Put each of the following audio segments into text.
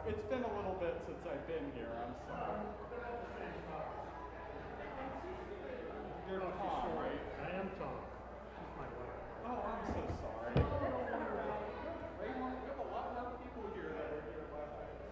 It's been a little bit since I've been here. I'm sorry. You're Tom, right? I am Tom. She's my wife. Oh, I'm so sorry. We have a lot more people here that were here last night.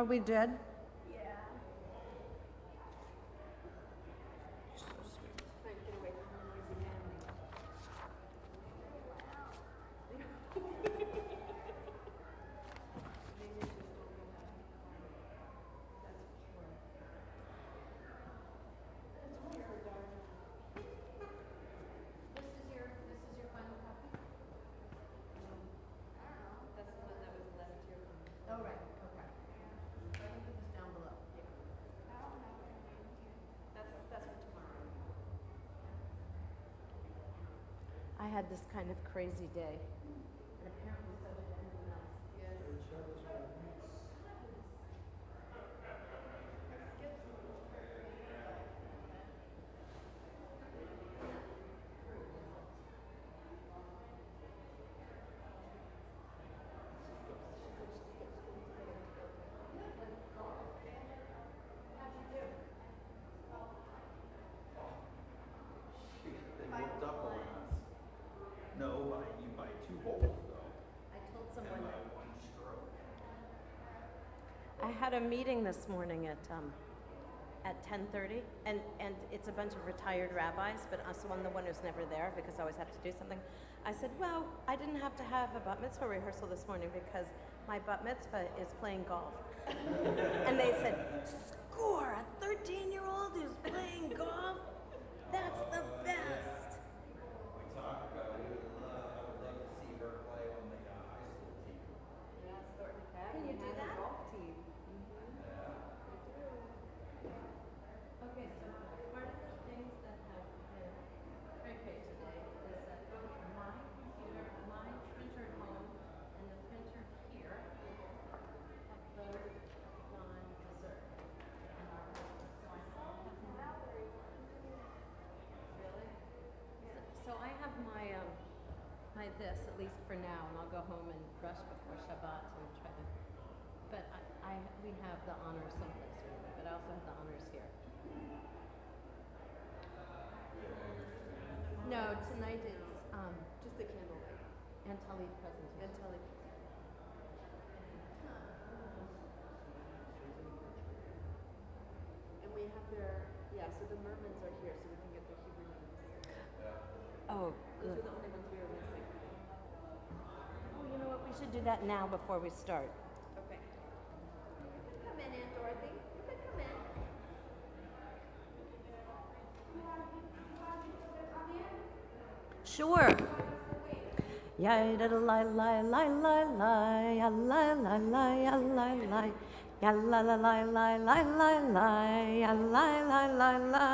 Are we dead? I had this kind of crazy day. And apparently so did everyone else. They looked up on us. No, you buy 2 holes though. I told someone. And by 1 stroke. I had a meeting this morning at 10:30, and it's a bunch of retired rabbis, but I'm the one who's never there because I always have to do something. I said, well, I didn't have to have a bat mitzvah rehearsal this morning because my bat mitzvah is playing golf. And they said, score, a 13-year-old who's playing golf? That's the best. We talked about it. I would love to see her play on the high school team. Can you do that? Yeah. Okay, so part of the things that have been tricky today is that both my computer, my printer at home, and the printer here have both gone berserk. So I still have really? So I have my this, at least for now, and I'll go home and brush before Shabbat and try to, but we have the honors someplace, but I also have the honors here. No, tonight is Just the candlelight. Antalid presentation. And tell it. And we have so the mermans are here, so we can get the Hebrew names. Oh, Those good. are the only ones we are missing. Oh, you know what? We should do that now before we start. Okay. You can come in, Aunt Dorothy. You can come in. Sure. Ya da la la la la la ya la la la ya la la ya la la la la la la la ya la la la la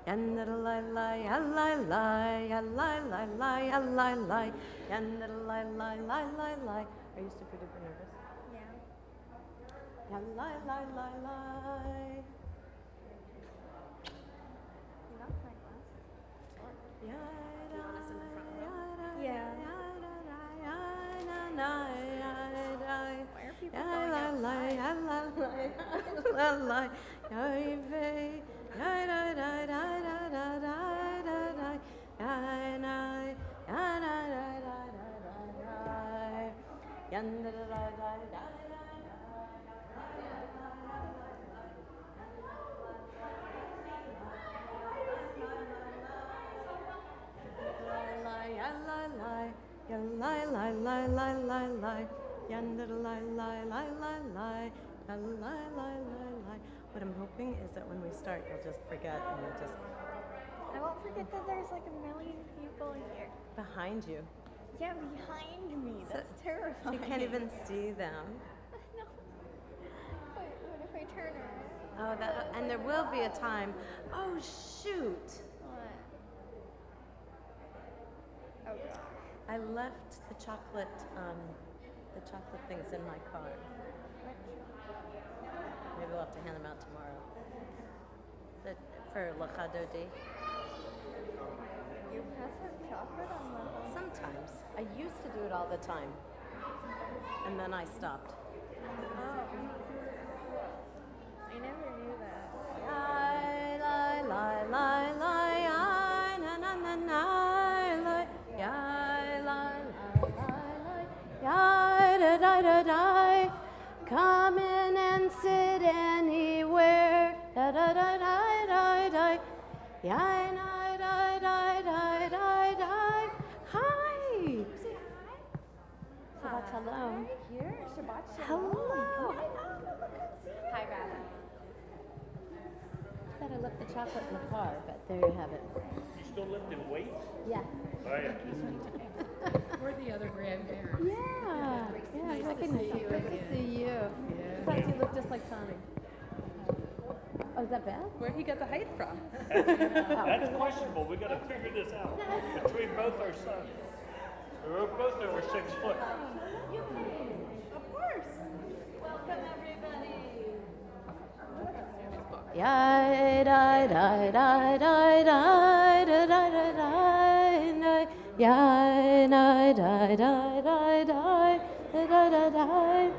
ya da la la ya la la ya la la la ya la la ya da la la la la la. Are you super duper nervous? Yeah. Ya la la la la. You got my glasses. Ya You want us in the front row? Yeah. Why are people What I'm hoping is that when we start, you'll just forget and you'll just I won't forget that there's like a million people here. behind you. Yeah, behind me. So- That's terrifying. You can't even see them. No. Wait, what if I turn around? Oh, that, and there will be a time. Oh, shoot! What? Oh gosh. I left the chocolate things in my car. Maybe we'll have to hand them out tomorrow. For Lachadodi. You have some chocolate on the whole. Sometimes. I used to do it all the time. And then I stopped. Oh. I never knew that. Come in da da da da da. Yai na da da da da da. Hi. Say hi. Shabbat shalom. Right here. Shabbat shalom. Hello. Hi, Rabbi. Better left the chocolate in the car, but there you have it. You still lifting weights? Yeah. Oh, yeah. We're the other grandparents. Yeah. Yeah, I recognize you. Good to see you. Yeah. Besides, you look just like Tommy. Oh, is that Beth? Where'd he get the height from? That's questionable. We got to figure this out between both our sons. We're both over 6 foot. Of course. Welcome, everybody. Yai da da da da da da da da da. Yai da da da da da da da da.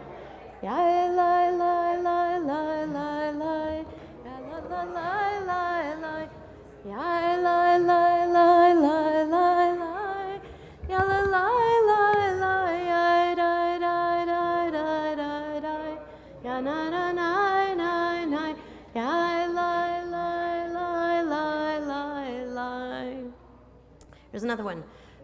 Yai la la la la la la. Yai la la la la la. Yai la la la la la la. Yai la la la la. Yai da da da da da da. Ya na na na na na. Yai la la la la la la. Here's another one.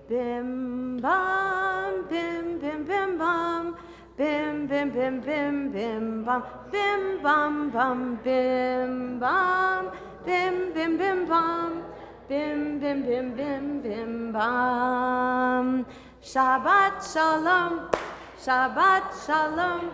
Bim bam, bim bim bim bam, bim bim bim bim bim bam, bim bam bam bim bam, bim bim bim bam, bim bim bim bim bim bam. Shabbat shalom, Shabbat shalom,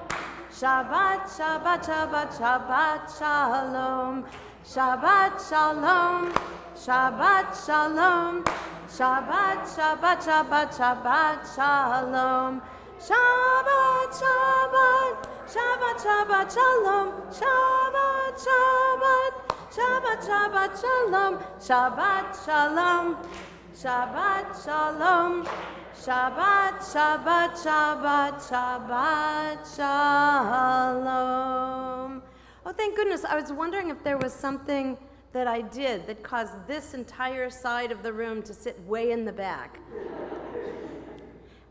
Shabbat Shabbat Shabbat Shabbat shalom, Shabbat shalom, Shabbat shalom. Shabbat, Shabbat, Shabbat, Shabbat, Shalom. Shabbat, Shabbat, Shabbat, Shabbat, Shalom. Shabbat, Shabbat, Shabbat, Shabbat, Shalom. Shabbat, Shalom. Shabbat, Shalom. Shabbat, Shabbat, Shabbat, Shabbat, Shalom. Oh, thank goodness. I was wondering if there was something that I did that caused this entire side of the room to sit way in the back.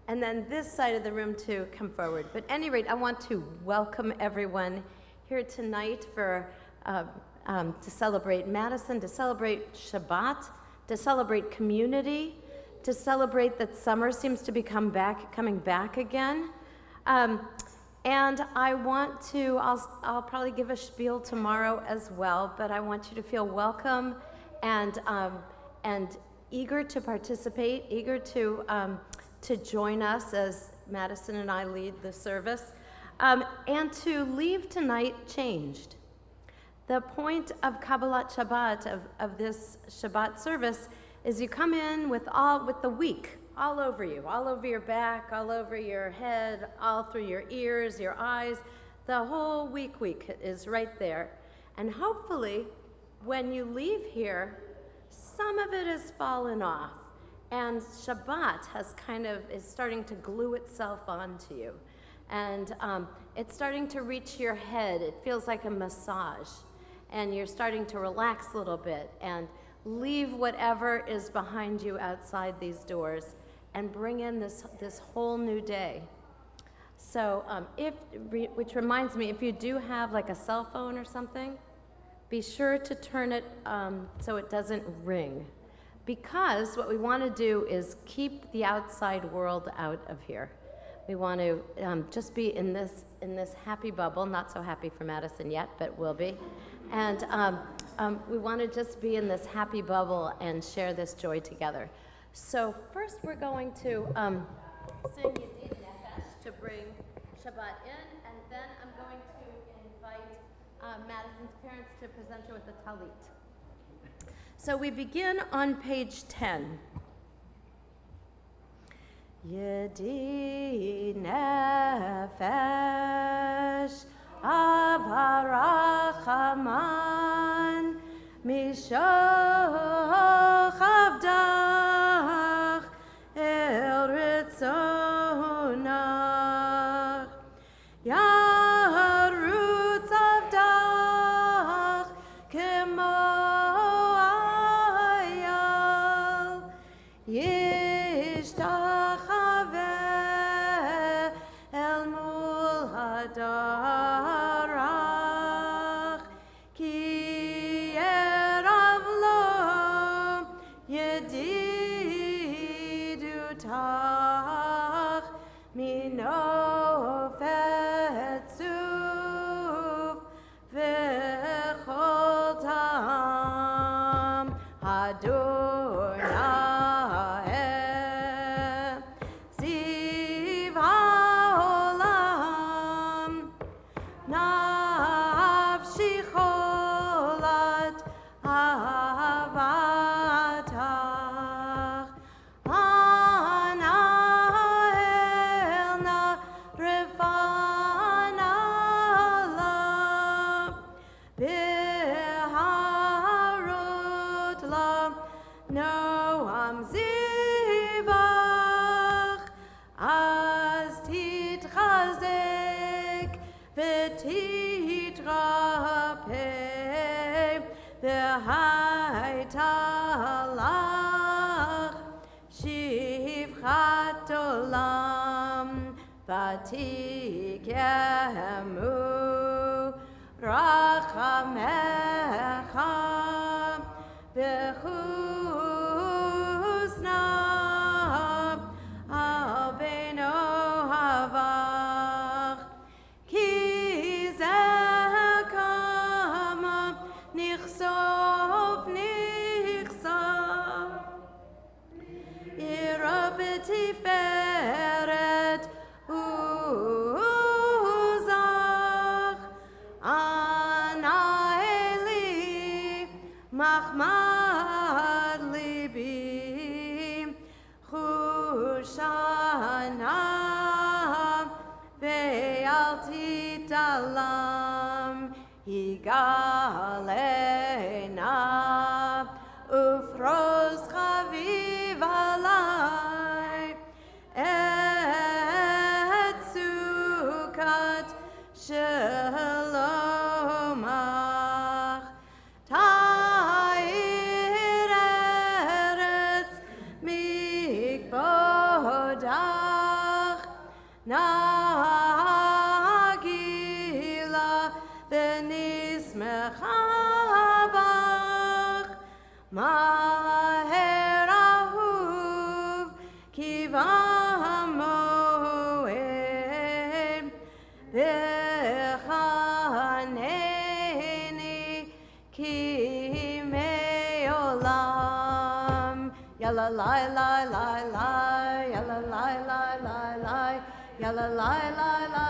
And then this side of the room to come forward. But at any rate, I want to welcome everyone here tonight for to celebrate Madison, to celebrate Shabbat, to celebrate community, to celebrate that summer seems to be coming back again. And I want to, I'll probably give a spiel tomorrow as well, but I want you to feel welcome and eager to participate, eager to join us as Madison and I lead the service, and to leave tonight changed. The point of Kabbalah Shabbat, of this Shabbat service, is you come in with the week all over you, all over your back, all over your head, all through your ears, your eyes. The whole week is right there. And hopefully, when you leave here, some of it has fallen off. And Shabbat is starting to glue itself onto you. And it's starting to reach your head. It feels like a massage. And you're starting to relax a little bit and leave whatever is behind you outside these doors and bring in this whole new day. So which reminds me, if you do have like a cell phone or something, be sure to turn it so it doesn't ring. Because what we want to do is keep the outside world out of here. We want to just be in this happy bubble, not so happy for Madison yet, but will be. And we want to just be in this happy bubble and share this joy together. So first we're going to sing Yedid Nefesh to bring Shabbat in, and then I'm going to invite Madison's parents to present her with the Talit. So we begin on page 10. Yedid Nefesh Avarachaman Mishoch Avdach El Ritzonach Yarutz Avdach Kemo Ayal Yishtachaveh El Mul Hadarach Ki והייתה שפחת עולם, ותקיימו רחמך בחוסנה על בן אוהבך, כי זה כמה נכסוף יראה בתפארת עוזך, ענה לי מחמד ליבי, חושנה ואל תתעלם, יגלנה ופרוס חביב עלי את סוכת שלומך, תאיר ארץ מכבודך, נגילה ונשמחה בך, מהר אהוב כי במועד, וחנני כי מעולם. יאללה לי לי לי לי, יאללה לי לי לי לי, יאללה לי לי לי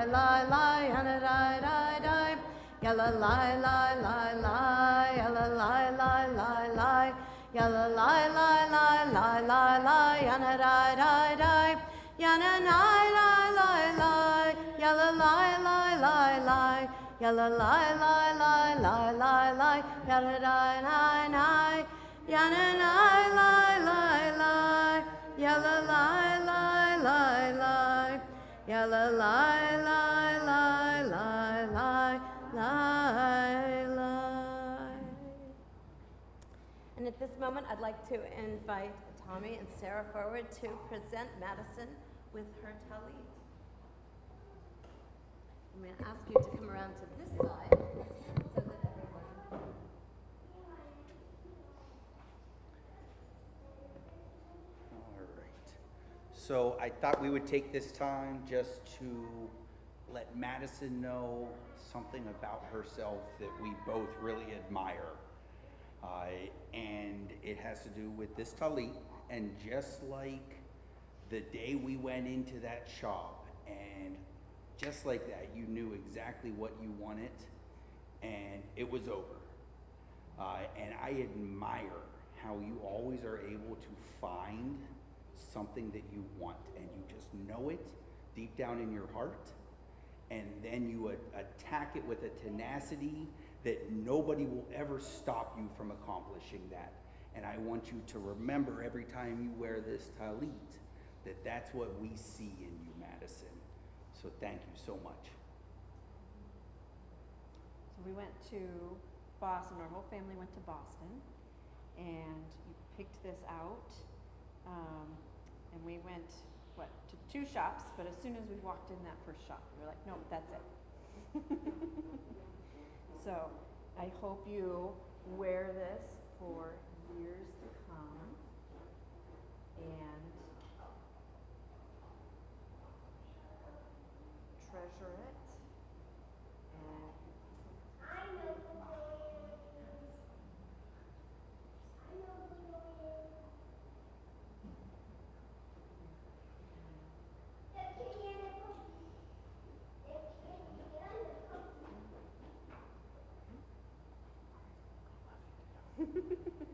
לי לי לי, יאללה לי לי לי, yalla lie lie lie lie, yalla lie lie lie lie, yalla lie lie lie lie lie lie, yana die die die, yana lie lie lie lie, yalla lie lie lie lie, yalla lie lie lie lie lie lie, yalla die die die, yana lie lie lie lie, yalla lie lie lie lie, yalla lie lie lie lie lie. Lie, lie. And at this moment, I'd like to invite Tommy and Sarah forward to present Madison with her talit. I'm going to ask you to come around to this side so that everyone... All right. So I thought we would take this time just to let Madison know something about herself that we both really admire. And it has to do with this talit. And just like the day we went into that shop, and just like that, you knew exactly what you wanted, and it was over. And I admire how you always are able to find something that you want, and you just know it deep down in your heart, and then you attack it with a tenacity that nobody will ever stop you from accomplishing that. And I want you to remember every time you wear this talit that that's what we see in you, Madison. So thank you so much. So we went to Boston, our whole family went to Boston, and you picked this out, and we went, to 2 shops, but as soon as we walked in that first shop, we were like, no, that's it. So I hope you wear this for years to come, and treasure it.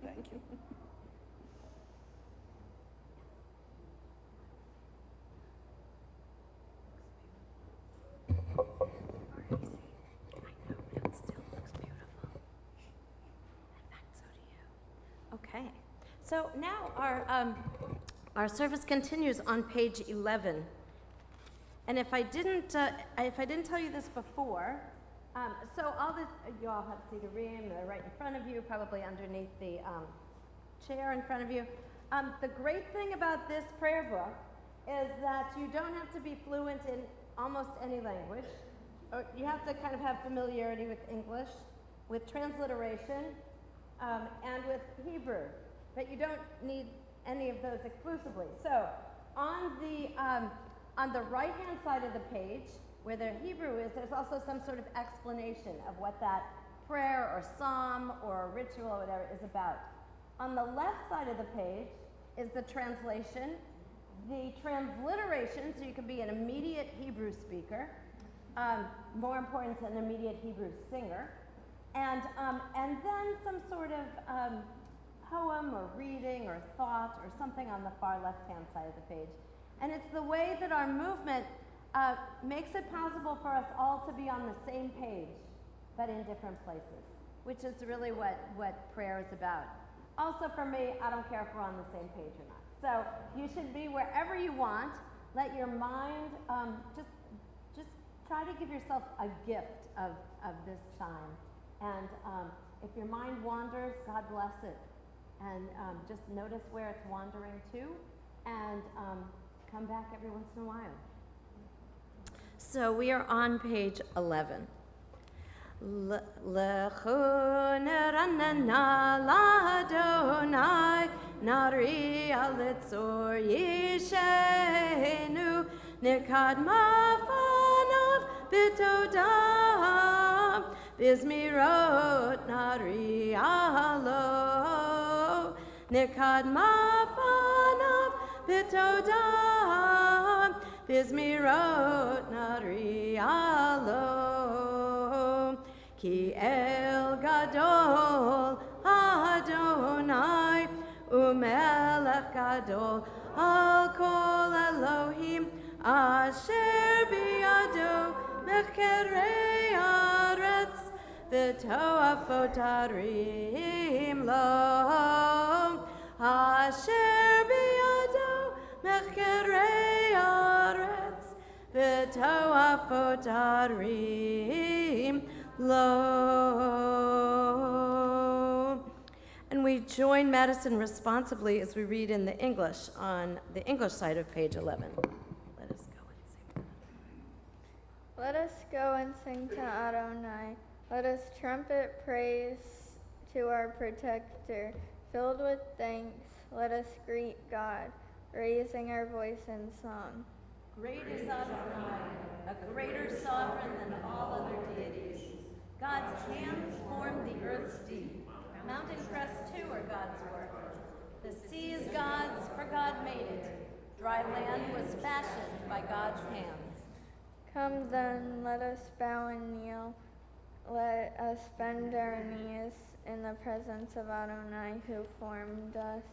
Thank you. Okay, so now our service continues on page 11. And if I didn't tell you this before, So all this, you all have Sidurim, they're right in front of you, probably underneath the chair in front of you. The great thing about this prayer book is that you don't have to be fluent in almost any language. You have to kind of have familiarity with English, with transliteration, and with Hebrew, but you don't need any of those exclusively. So on the right-hand side of the page, where the Hebrew is, there's also some sort of explanation of what that prayer or psalm or ritual or whatever is about. On the left side of the page is the translation, the transliteration, so you can be an immediate Hebrew speaker, more important, an immediate Hebrew singer, and then some sort of poem or reading or thought or something on the far left-hand side of the page. And it's the way that our movement makes it possible for us all to be on the same page, but in different places, which is really what prayer is about. Also for me, I don't care if we're on the same page or not. So you should be wherever you want. Let your mind, just try to give yourself a gift of this time. And if your mind wanders, God bless it. And just notice where it's wandering to, and come back every once in a while. So we are on page 11. Lechu neranena ladonai nari alitzor yishenu nikad mafanav bitodam bizmirot nari alo nikad mafanav bitodam bizmirot nari alo ki el gadol Adonai umelech gadol al kol Elohim asher biyado mecherei aretz v'toafot harim lo asher biyado mecherei aretz v'toafot harim lo. And we join Madison responsively as we read in the English on the English side of page 11. Let us go and sing. Let us go and sing to Adonai. Let us trumpet praise to our protector. Filled with thanks, let us greet God, raising our voice in song. Great is Adonai, a greater sovereign than all other deities. God's hands formed the earth's deep. Mountain crests too are God's work. The sea is God's, for God made it. Dry land was fashioned by God's hands. Come then, let us bow and kneel. Let us bend our knees in the presence of Adonai who formed us.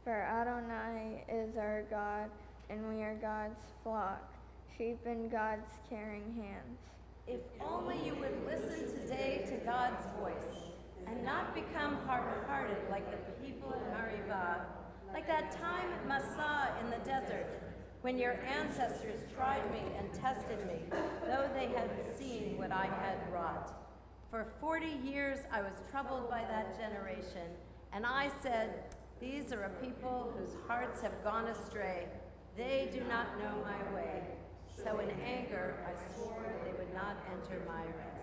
For Adonai is our God, and we are God's flock, sheep in God's caring hands. If only you would listen today to God's voice and not become hard-hearted like the people of Meribah, like that time at Massah in the desert when your ancestors tried me and tested me, though they had seen what I had wrought. For 40 years I was troubled by that generation, and I said, these are a people whose hearts have gone astray. They do not know my way. So in anger I swore they would not enter my rest.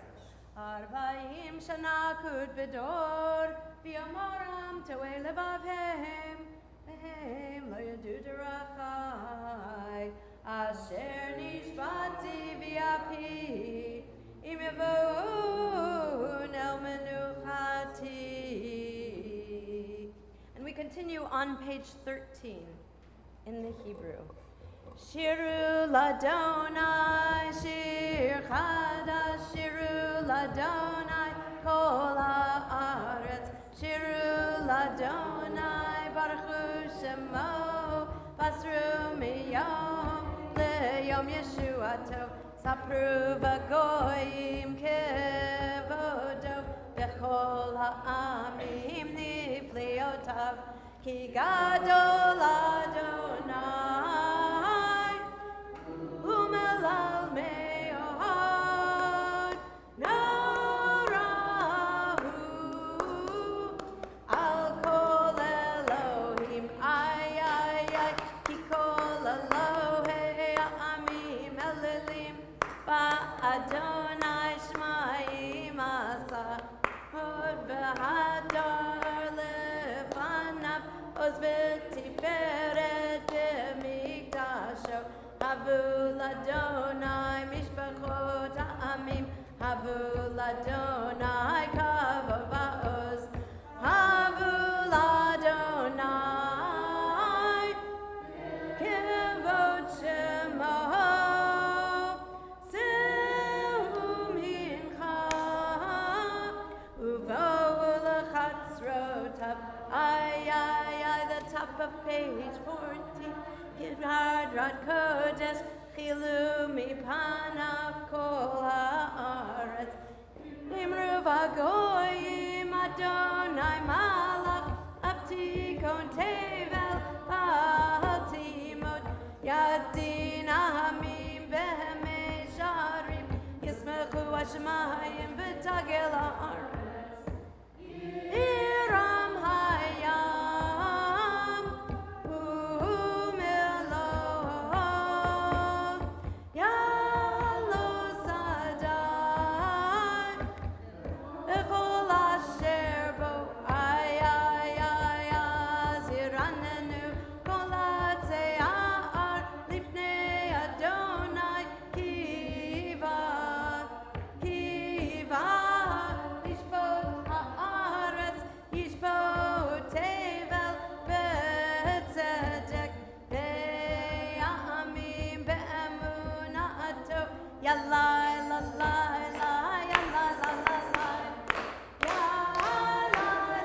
Arba'im shana kud bedor, v'yomaram to'e levavhem, v'hem lo yadu derachai, asher nishbati v'yapi, im yavon el menuchati. And we continue on page 13 in the Hebrew. Shiru ladonai, shir chadash, shiru ladonai, kol haaretz, shiru ladonai, baruchu shemo, pasru miyom, leyom yeshuato, sapru v'goyim kevodo, bechol ha'amim nifliotav, ki gadol Adonai. Umelal me'od, no v'tiferet b'mikdasho. Havu l'Adonai mishpachot ha'amim. Havu l'Adonai kavod va'oz. Havu l'Adonai kavod shemo. Zehu mincha uvo l'chatzrotav. Ay, the top of page 14. Yirad Rad Kodesh, Chilu mipanav kol haaretz. Nimru v'goyim Adonai malach, abtikon tevel ba'atimot. Yadin ahamim behemesharim, yismechu hashemayim v'tagel haaretz. Iram hayam u'melol, yalo sadai, echol asher bo. Ay, ziranenu kol hatze'ar lifnei Adonai kiva yishbot haaretz, yishbot tevel b'tzedek ve'yamim be'emunato. Yalai lalai lai, yalai lalai lai, yalai lalai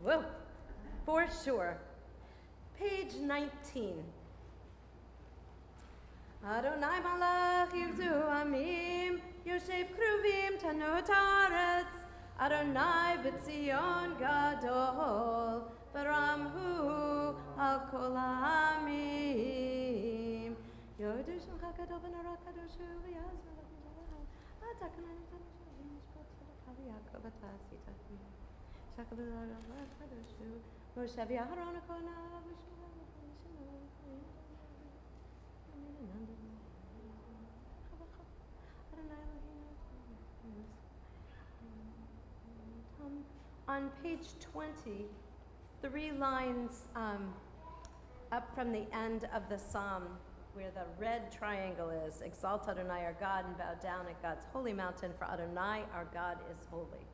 Whoa, for sure. Page 19. Adonai malach yirzu amim, yoshev kruvim tanot haaretz. Adonai b'tzion gadol, v'ramhu al kol ha'amim. Yodu shemcha gadol v'nara kadoshu v'yazma v'yazma. Atakanai v'yazma v'yazma v'yazma v'yazma. Moshe v'Aharon ha'kona on page 20, 3 lines up from the end of the psalm, where the red triangle is, exalt Adonai our God and bow down at God's holy mountain, for Adonai our God is holy.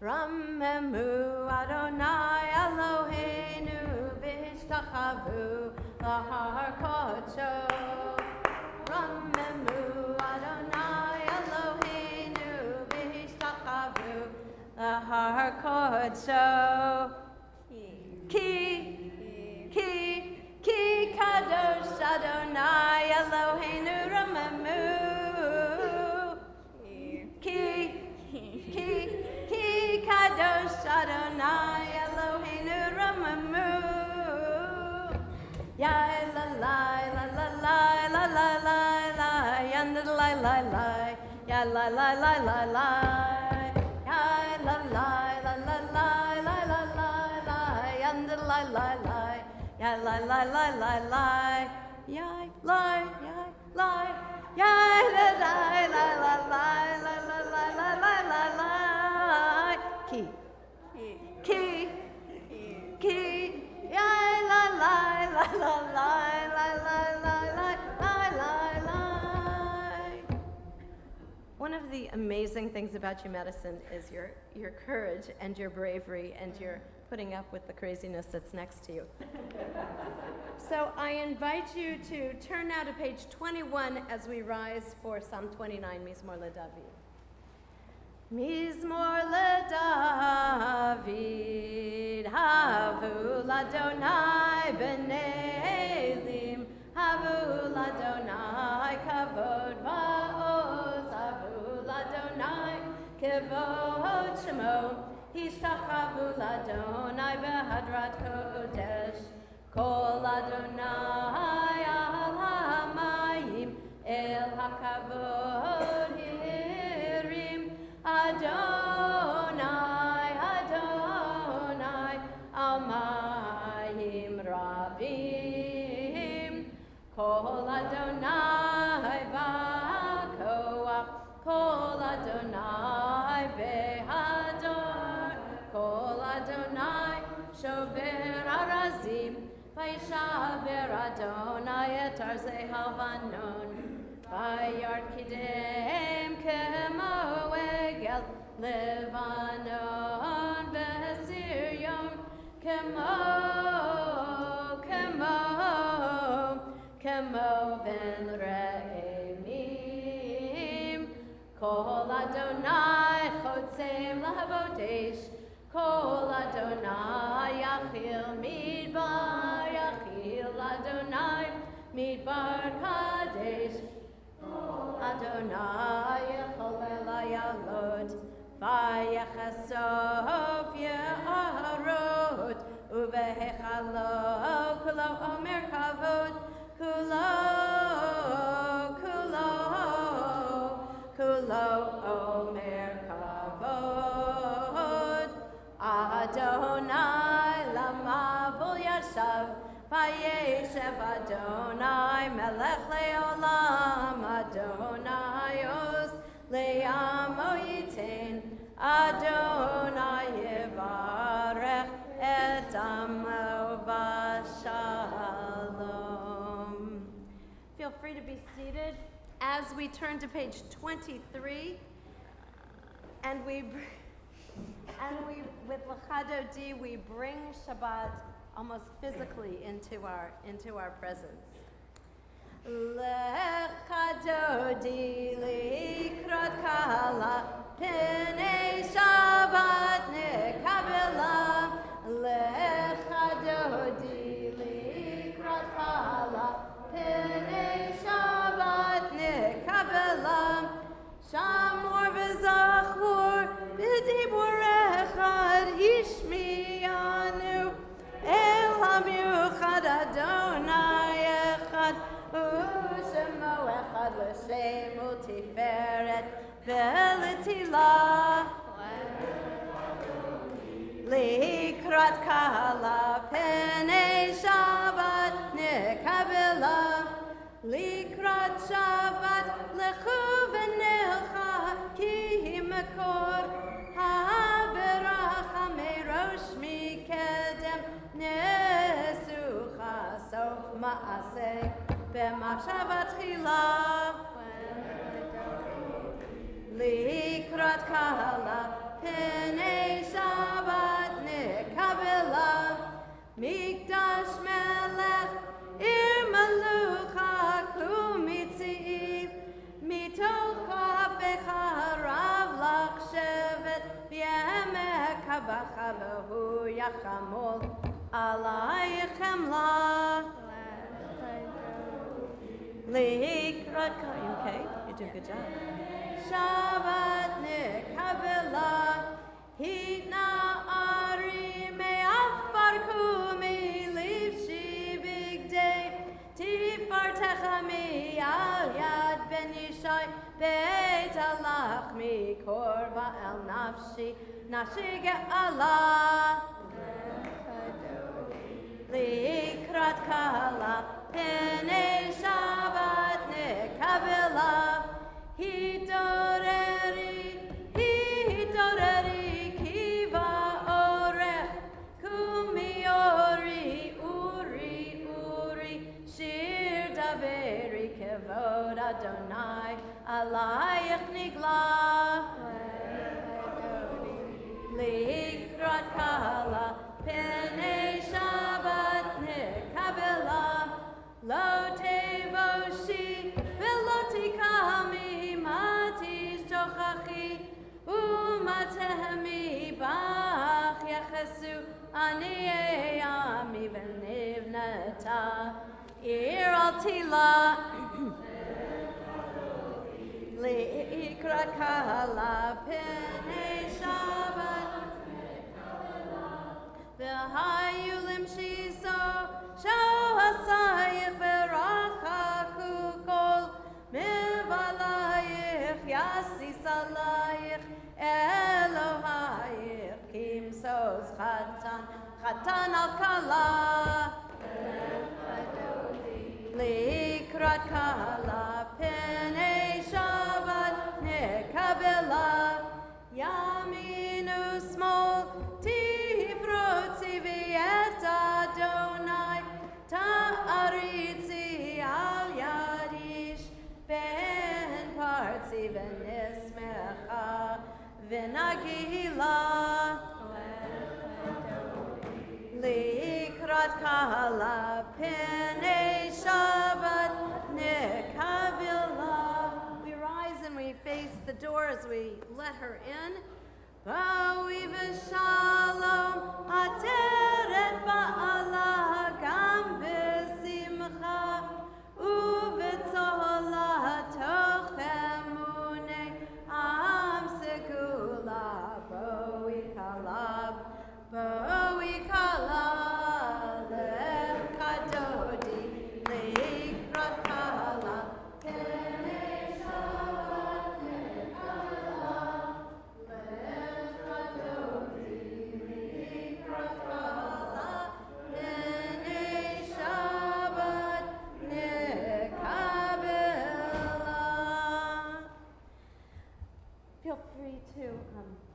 Ramemu Adonai Eloheinu v'ishtachavu lahar kodsho. Ramemu Adonai Eloheinu v'ishtachavu lahar kodsho. Ki kadosh Adonai Eloheinu ramemu. Ki kadosh Adonai Eloheinu ramemu. Ya la la la la la la la la la, and la la la la, ya la la la la la, ya la la la la la la la la la, and la la la, ya la la la la la, ya la ya la ya la la la la la la la la la la la. Ki, ya la la la la la la la la la la. One of the amazing things about you, Madison, is your courage and your bravery and your putting up with the craziness that's next to you. So I invite you to turn now to page 21 as we rise for Psalm 29, Mizmor LeDavid. Mizmor LeDavid, havu l'Adonai b'nei elim, havu l'Adonai kavod va'oz, havu l'Adonai kavod shemo, hishtachavu l'Adonai behadrat kodesh, kol Adonai al hamayim, el hakavod hirim, Adonai, Adonai, Almayim Rabim, Kol Adonai Ba'koach, Kol Adonai Behador, Kol Adonai Shover Arazim, Vaishaver Adonai et Arzei Havanon, Vayar Kidem Kemo Egel Levanon Vesirion Kemo Ben Re'emim Kol Adonai Chotzem Lavodesh Kol Adonai Yachil Midbar Yachil Adonai Midbar Kadesh Adonai Yecholel Ayalot Vayechasof Ye'arot Uvehechalo Kulo Omer Kavod Kulo Omer Kavod Adonai Lama Bul Yashav Vayeshev Adonai Melech Leolam Adonai Oz Le'amo Yitain Adonai Yevarech Et Amo V'Shalom. Feel free to be seated as we turn to page 23 and we with L'chado D we bring Shabbat almost physically into our presence. L'chado di likrot kala p'nei Shabbat nekabela. L'chado di likrot kala p'nei Shabbat nekabela. Shamor v'zachor b'dibur echad hishmiyanu. El hamiuchad Adonai echad u'shemo echad l'shem u'tiferet ve'letila likrat kala p'nei Shabbat nekabela likrat Shabbat lechu v'nelcha ki makor ha'beracha merosh mikedem nesucha sof ma'aseh b'machshavat tchila likrat kala p'nei Shabbat nekabela mikdash melech ir melucha kumitziv mitocha v'charav lach shevet v'yemek habacha v'hu yachamol alayich chemla likrat kala. Okay, you're doing a good job. Shabbat nekabela hitna ari me'afar kumi livshi bigdei tifartecha mi'al yad ben yishai beit alach mikor va'el nafshi nafshi ge'ala likrat kala p'nei Shabbat nekabela hitoreri kiva orech kumiori uri shir daveri kevod Adonai alayich nigla likrat kala Ani Ami V'nivnata Ir Al Tila Likrat Kala P'nei Shabbat V'hayulim Shiso Shohasayich V'rachaku Kol Mivalayich Yasis Alayich Elohayich Kimsos Chatan Al Kala Likrat Kala P'nei Shabbat Nekabela Yaminu Smol Tifrotzi V'et Adonai Ta'aritzi Al Yadish Ben Partzi V'nismecha V'nagila Likrat Kala P'nei Shabbat Nekabila. We rise and we face the door as we let her in. Ba'ui v'shalom ateret ba'ala gam b'simcha u'v'tzola toch emunei am segula ba'ui kalab ba'ui kalab lev kadodi likrat kala p'nei Shabbat nekabela lev kadodi likrat kala p'nei Shabbat nekabela. Feel free to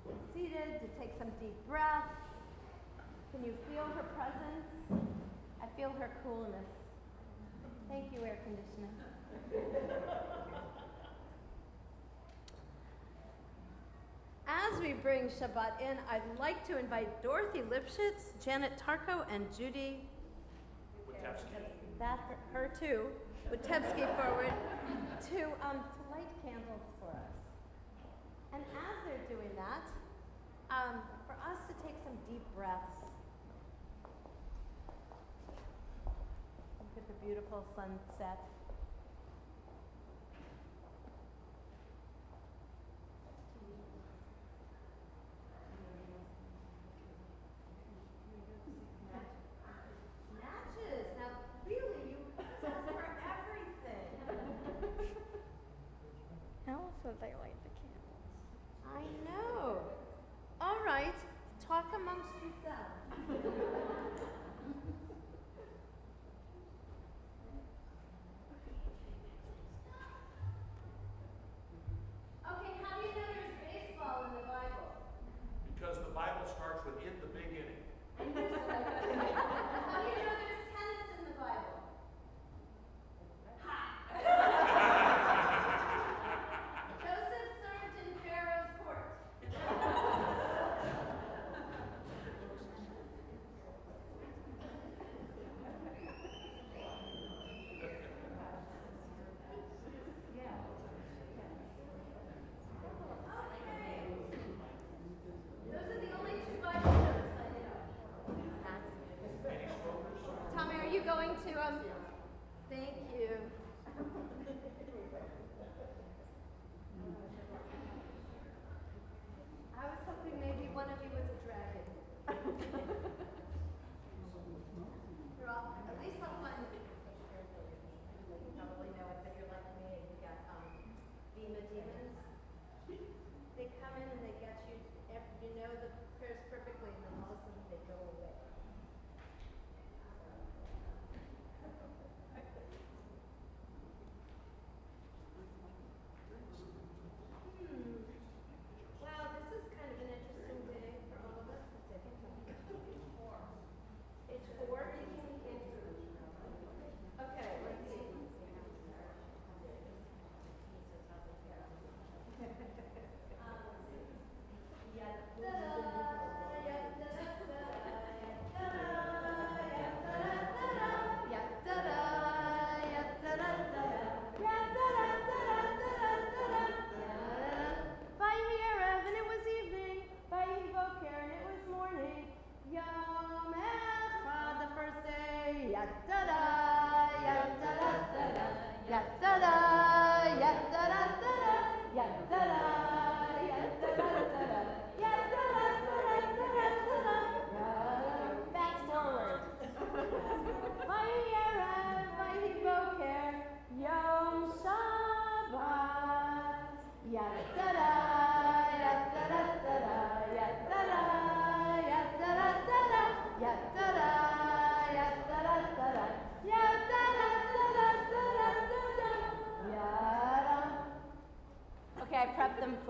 be seated, to take some deep breaths. Can you feel her presence? I feel her coolness. Thank you, air conditioner. As we bring Shabbat in, I'd like to invite Dorothy Lipschitz, Janet Tarko, and Judy her too, Witebsky forward to light candles for us. And as they're doing that, for us to take some deep breaths. Look at the beautiful sunset. Matches. Now, really, you that's for everything. How else would they light the candles? I know. All right, talk amongst yourselves.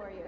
for you.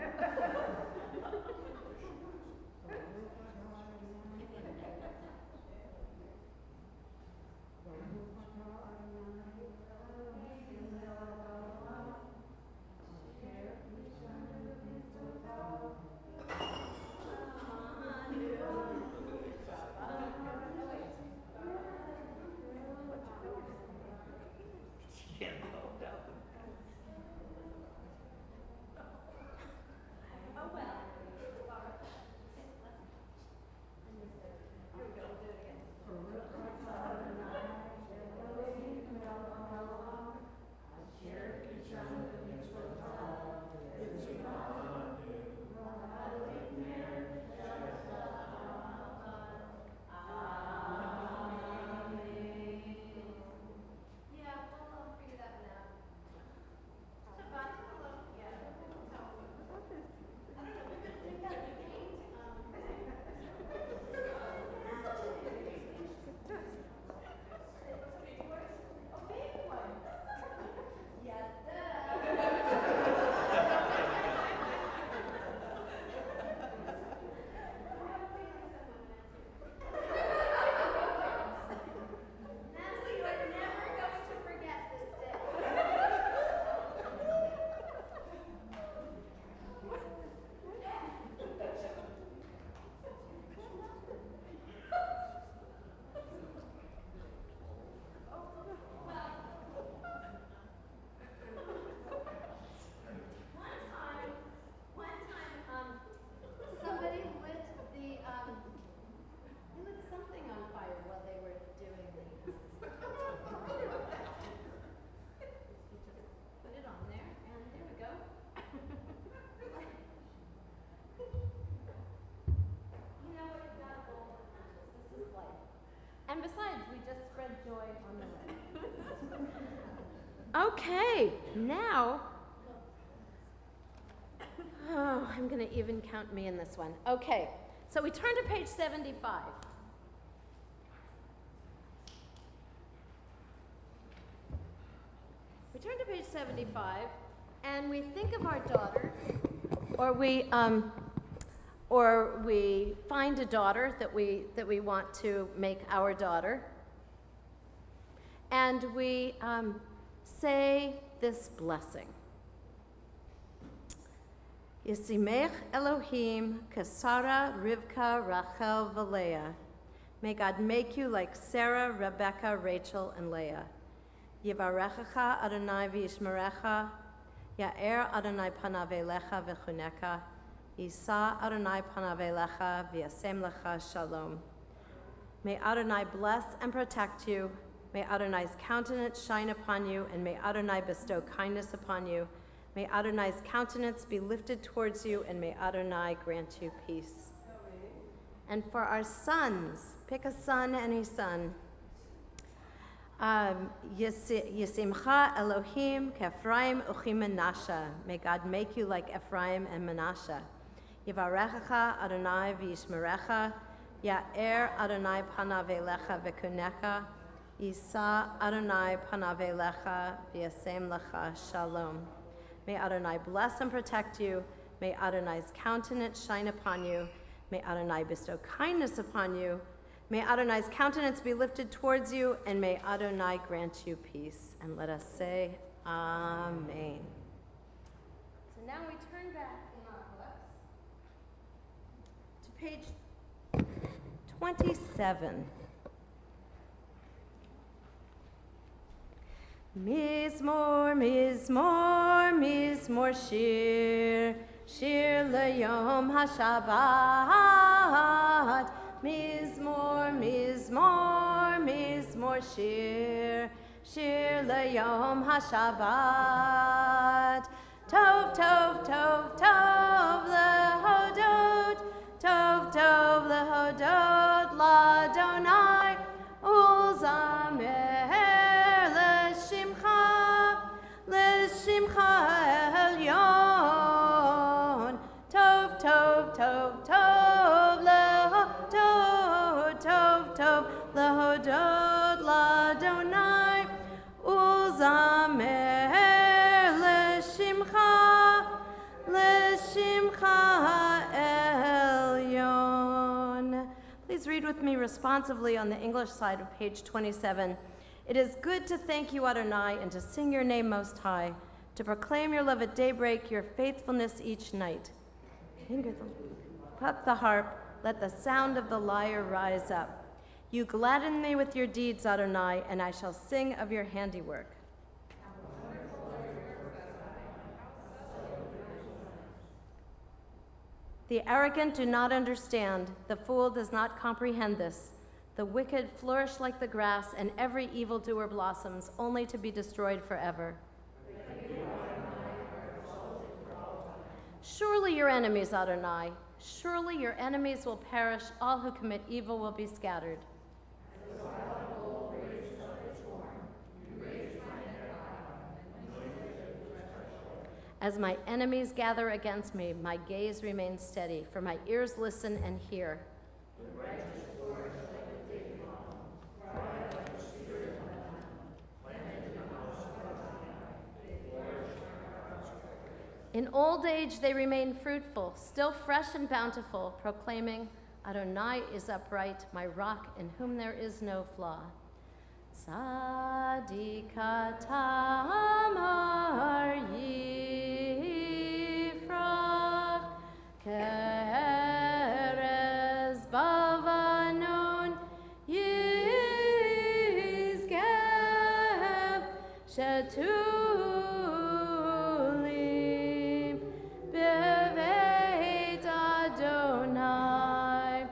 And besides, we just spread joy on the way. Okay, now, I'm going to even count me in this one. Okay, so we turn to page 75. We turn to page 75, and we think of our daughters, or we find a daughter that we want to make our daughter, and we say this blessing. Yisimech Elohim Kasara Rivka Rachel Valeah. May God make you like Sarah, Rebecca, Rachel, and Leah. Yivarechecha Adonai v'yishmerecha. Ya'er Adonai panav elecha v'chuneka. Yisa Adonai panav elecha v'yasem lecha shalom. May Adonai bless and protect you. May Adonai's countenance shine upon you, and may Adonai bestow kindness upon you. May Adonai's countenance be lifted towards you, and may Adonai grant you peace. And for our sons, pick a son and a son. Yisimcha Elohim k'Ephraim uchim Menashe. May God make you like Ephraim and Menashe. Yivarechecha Adonai v'yishmerecha. Ya'er Adonai panav elecha v'kuneka. Yisa Adonai panav elecha v'yasem lecha shalom. May Adonai bless and protect you. May Adonai's countenance shine upon you. May Adonai bestow kindness upon you. May Adonai's countenance be lifted towards you, and may Adonai grant you peace. And let us say, Amen. So now we turn back in our books to page 27. Mizmor, Mizmor, Mizmor Shir, Shir L'Yom HaShabbat. Mizmor, Mizmor, Mizmor Shir, Shir L'Yom HaShabbat. Tov, Tov, Tov, Tov L'Hodot, Tov, Tov L'Hodot L'Adonai, Ulzamer L'Shimcha Elyon. Tov, Tov, Tov, Tov L'Hodot, Tov, Tov L'Hodot L'Adonai, Ulzamer L'Shimcha Shimcha Elyon. Please read with me responsively on the English side of page 27. It is good to thank you, Adonai, and to sing your name most high, to proclaim your love at daybreak, your faithfulness each night. Pluck the harp, let the sound of the lyre rise up. You gladden me with your deeds, Adonai, and I shall sing of your handiwork. The arrogant do not understand, the fool does not comprehend this. The wicked flourish like the grass, and every evildoer blossoms, only to be destroyed forever. Surely your enemies, Adonai, surely your enemies will perish, all who commit evil will be scattered. As my enemies gather against me, my gaze remains steady, for my ears listen and hear. In old age they remain fruitful, still fresh and bountiful, proclaiming, Adonai is upright, my rock in whom there is no flaw. Tzadika tamar yifrach, kerez bavanon yizgeb, shetulim beveit Adonai,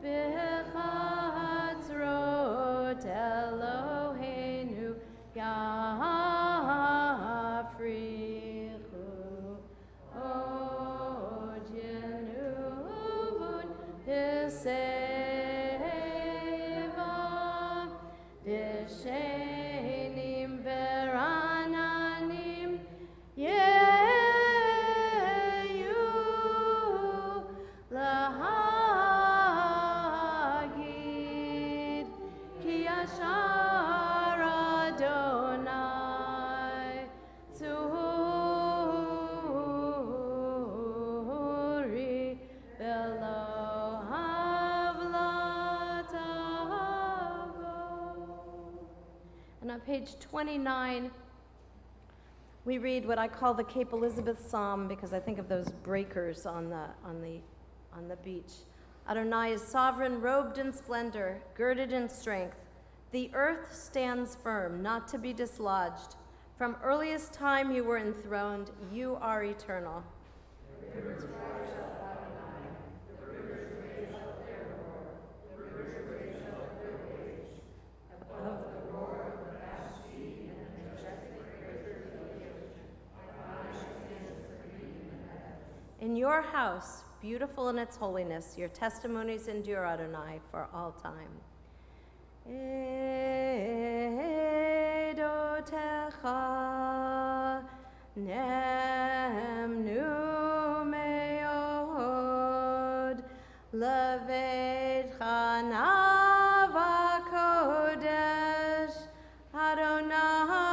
b'chatzrot Eloheinu yafrichu od yenuvun b'seva b'shenim verananim yeyu lahagid ki yashar Adonai tzuri velo havlatavo. And on page 29, we read what I call the Cape Elizabeth Psalm because I think of those breakers on the beach. Adonai is sovereign, robed in splendor, girded in strength. The earth stands firm, not to be dislodged. From earliest time you were enthroned, you are eternal. In your house, beautiful in its holiness, your testimonies endure, Adonai, for all time. Edotecha nemnu meod leveitcha nava kodesh Adonai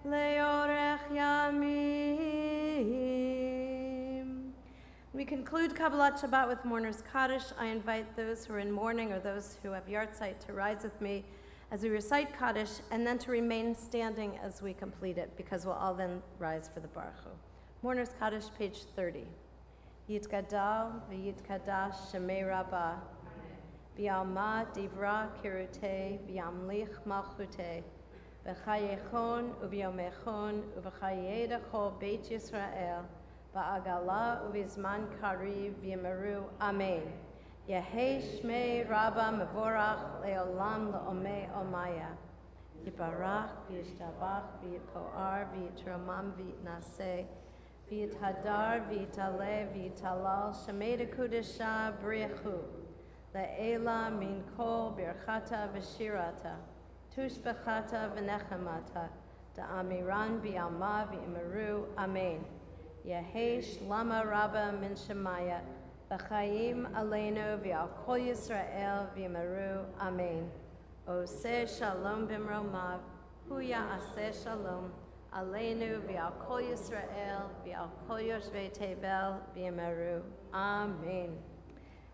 leorech yamim. We conclude Kabbalah Shabbat with Mourner's Kaddish. I invite those who are in mourning or those who have yahrzeit to rise with me as we recite Kaddish, and then to remain standing as we complete it, because we'll all then rise for the Baruch Hu. Mourner's Kaddish, page 30. Yitgadal v'yitkadash shemei rabbah, v'yalma divra kirute, v'yamlich malchute, v'chayechon u'v'yomechon u'v'chayedecho beit Yisrael, Ba'agala uvizman kariv v'yimeru. Amen. Yehei shmei rabba mevorach leolam leomei omaya. Yibarach v'yishtabach v'yipoar v'yitromam v'yitnaseh v'yithadar v'yitaleh v'yitalal shemei dekudesha briachu le'ela min kol birchata v'shirata tushbechata v'nechemata da'amiran v'yalma v'yimeru. Amen. Yehei shlama rabba min shemaya, v'chaim aleinu v'al kol Yisrael v'yimeru. Amen. Oseh shalom b'mromav, hu ya'aseh shalom, Aleinu v'al kol Yisrael v'al kol yoshvei tevel v'yameru. Amen.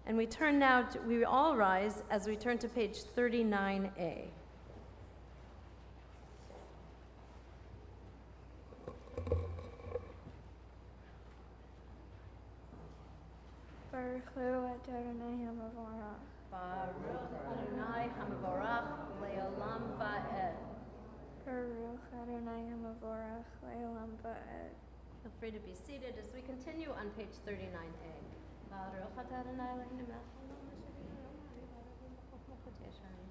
And we turn now, we all rise as we turn to page 39A. Baruch Hu Adonai Hamavorach. Baruch Adonai Hamavorach le'olam va'ed. Baruch Adonai Hamavorach Le'olam Va'ed. Feel free to be seated as we continue on page 39A. Baruch Adonai Eloheinu melech haolam asher b'yadov ha'ari v'adav v'chokmah yesharim.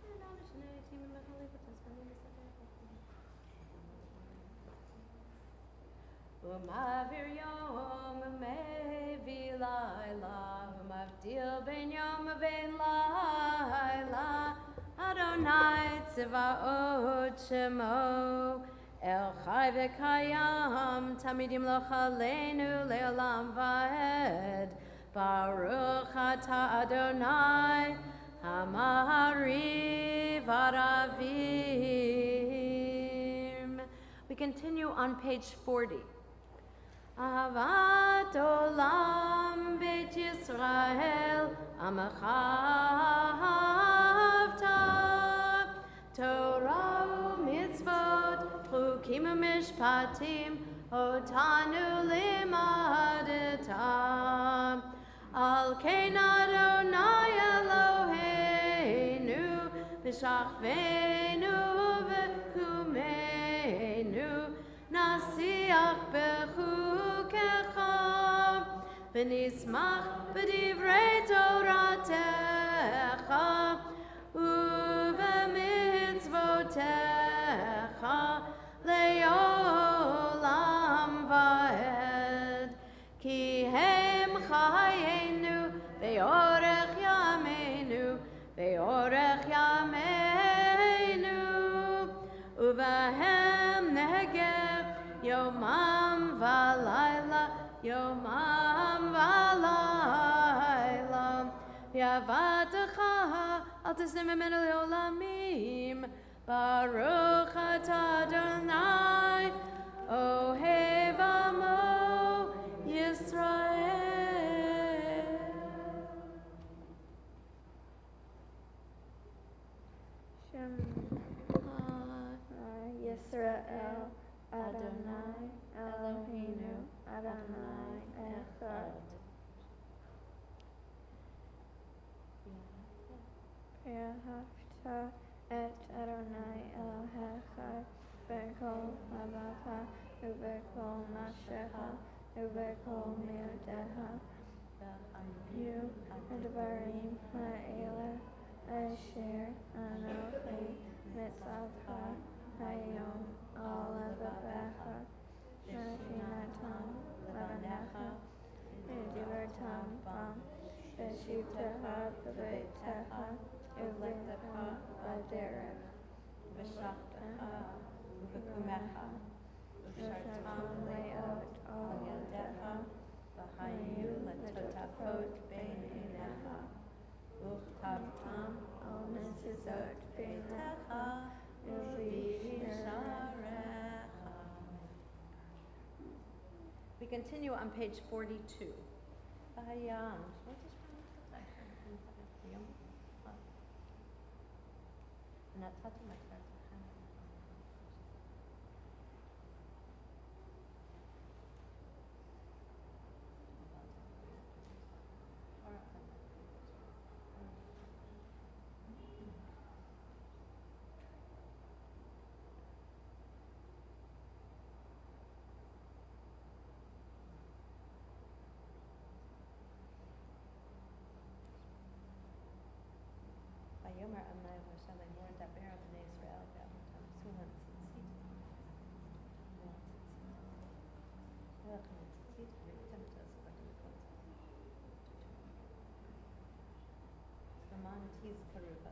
V'adam v'shnei yitim v'mechali v'tazmanim v'sadeh Umavir yom mevi laila, umavdil ben yom ben laila. Adonai tzvaot shemo, El chai v'kayam, tamidim lo chaleinu le'olam va'ed. Baruch atah Adonai, hamahari v'aravim. We continue on page 40. Ahavat olam beit Yisrael, amachavta, Torah u'mitzvot, chukim u'mishpatim, otanu limadeta. Al kein Adonai Eloheinu, v'shachvenu v'kumenu, nasiach bechukecha, v'nismach b'divrei Toratecha, u'v'mitzvotecha, le'olam va'ed. Ki hem chayenu, ve'orech yameinu, ve'orech yameinu, u'vahem negev, yomam v'alayla, yomam v'alayla. Yavatecha, al tisnim emenu le'olamim. Baruch atah Adonai, ohev amo Yisrael. Shema Yisrael Adonai Eloheinu Adonai Echad. Ve'ahavta et Adonai Elohecha b'kol lavacha u'b'kol nafshecha u'b'kol miotecha. You advarim ha'ela asher anochi mitzavcha hayom al levavecha v'chinatam levanecha v'divartam bam v'shivtecha b'beitecha u'v'lecha b'derech v'shachtecha u'v'kumecha v'shartam le'ot al yaldecha v'hayu letotafot bein einecha u'chtavtam al mezuzot beinecha u'v'yisharecha. We continue on page 42. Yomer Amnai Hashem and Mourner Darhower b'nei Israel ve'amutam sulam tzitzit. Ve'achem tzitzit ve'utem t'aspatim kol. Aman tiz karuba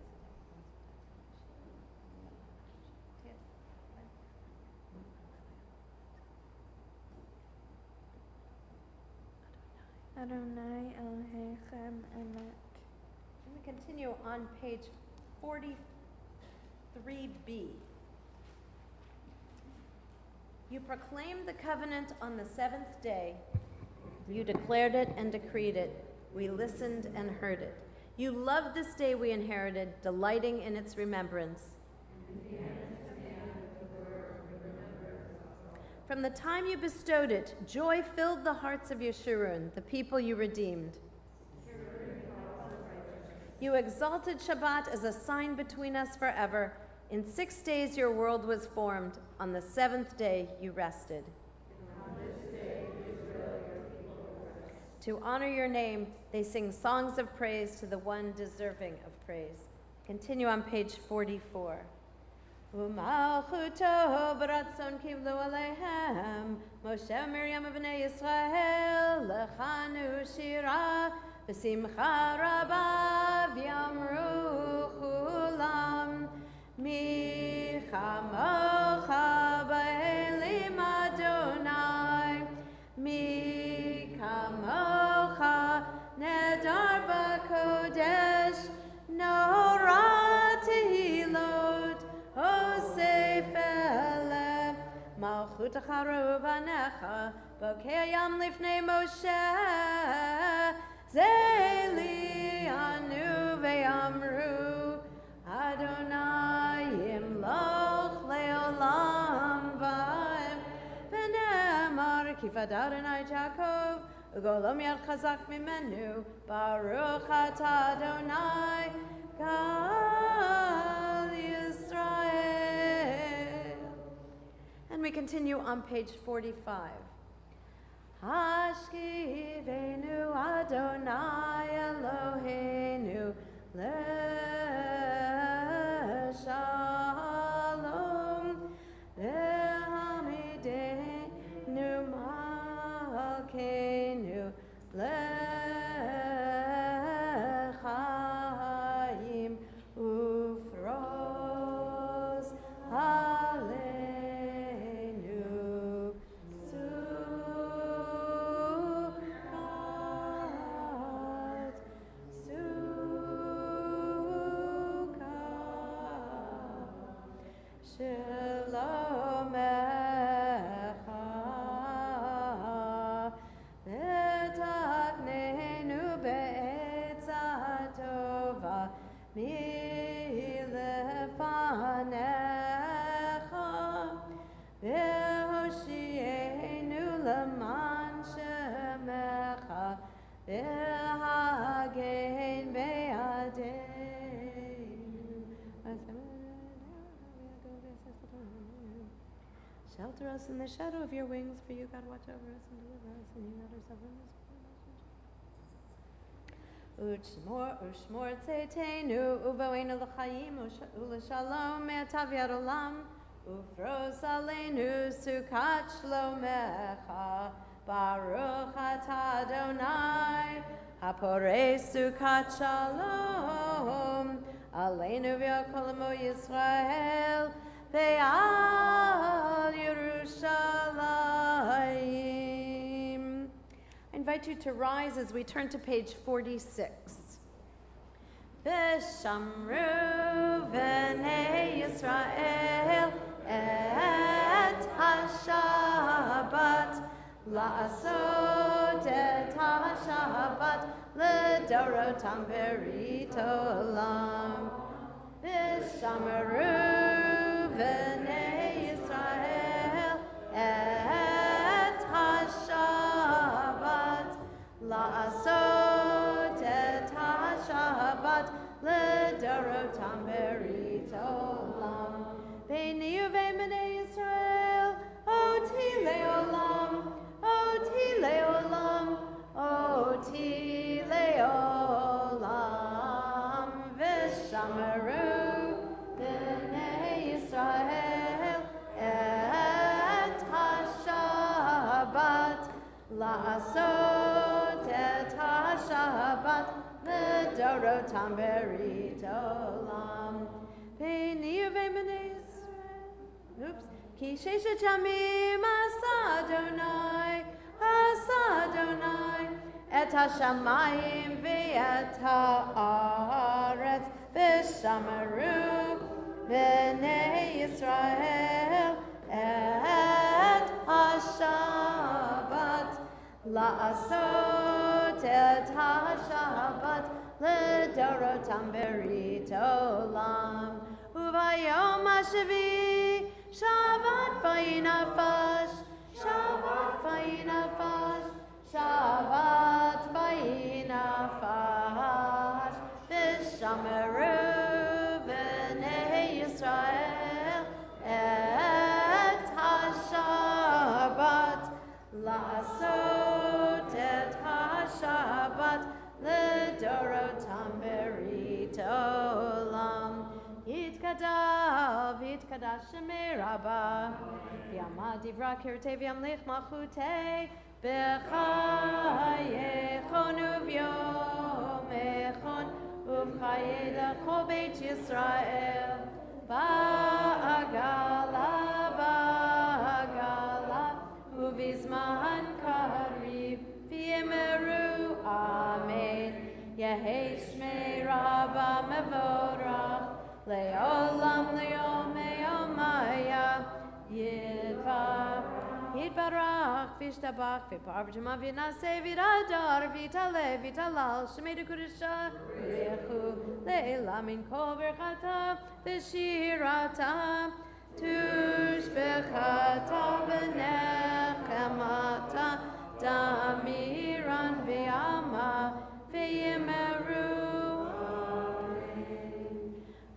Adonai Elohechem Emet. And we continue on page 43B. You proclaimed the covenant on the seventh day. You declared it and decreed it. We listened and heard it. You loved this day we inherited, delighting in its remembrance. From the time you bestowed it, joy filled the hearts of Yeshurun, the people you redeemed. You exalted Shabbat as a sign between us forever. In 6 days your world was formed. On the seventh day you rested. To honor your name, they sing songs of praise to the one deserving of praise. Continue on page 44. U'malchuto b'ratzon kivlu aleihem, Moshe Miriam v'nei Yisrael, lechanu shira, v'simcha rabba v'yamru chulam, mi chamocha ba'elim Adonai, mi kamocha nedar b'kodesh, nora tehilot, osef ele, malchut charuv anecha, bokei yam lifnei Moshe, zeli anu ve'amru, Adonai yimloch le'olam v'em, v'nemar kifad Adonai Jacob, ugolom yad chazak mimenu, baruch atah Adonai, Gal Yisrael. And we continue on page 45. Hashkivenu Adonai Eloheinu le'shalom ve'hamidenu malkeinu le'chaim ufros aleinu sukat shalom echa v'taknenu be'etza tova milefanecha v'hoshienu leman shemecha v'hagen be'adeinu. Shelter us in the shadow of your wings, for you, God, watch over us and deliver us, and you, God, ourselves Ushmor tzeitenu, uvoenu l'chaim, u'l'shalom me'atav yad olam, ufros aleinu sukat shlomecha, baruch atah Adonai, haporei sukat shalom, aleinu v'yakol amo Yisrael, ve'al Yerushalayim. I invite you to rise as we turn to page 46. V'shamru v'nei Yisrael et ha-Shabbat, la'asot et ha-Shabbat l'dorotam berit olam. V'shamru v'nei Yisrael et ha-Shabbat, la'asot et ha-Shabbat l'dorotam berit olam. V'ni u'v'nei Yisrael oti le'olam, oti le'olam, oti le'olam. V'shamru v'nei Yisrael et ha-Shabbat, la'asot et ha-Shabbat l'dorotam berit olam. V'ni u'v'nei Yisrael, ki sheshet yamim asa Adonai, et ha-shamayim ve'et ha'aretz, v'shamru v'nei Yisrael et HaShabbat, La'asot et HaShabbat, L'dorotam berit olam. Uvayom HaShavi, Shabbat vayinafash, Shabbat vayinafash, Shabbat vayinafash, V'shameru b'nei Yisrael et HaShabbat, La'asot et HaShabbat, L'dorotam berit olam. Yitkadav, yitkadash shemei rabbah, v'yamad divra kirtei v'yamlich malchutei, b'chayechon uv'yomechon, uv'chayei l'chol beit Yisrael, ba'agala, ba'agala, uv'izman karib, v'yemeru amen, yehei shmei rabbah mevorach, Le'olam le'omei omaya Yitbarach v'ishtabach v'parv'jama v'naseh v'radar v'tale v'talal shemei d'kudisha v'yechu le'ela min kol v'chata v'shirata tushbechata v'nechemata damiran v'yama v'yemeru.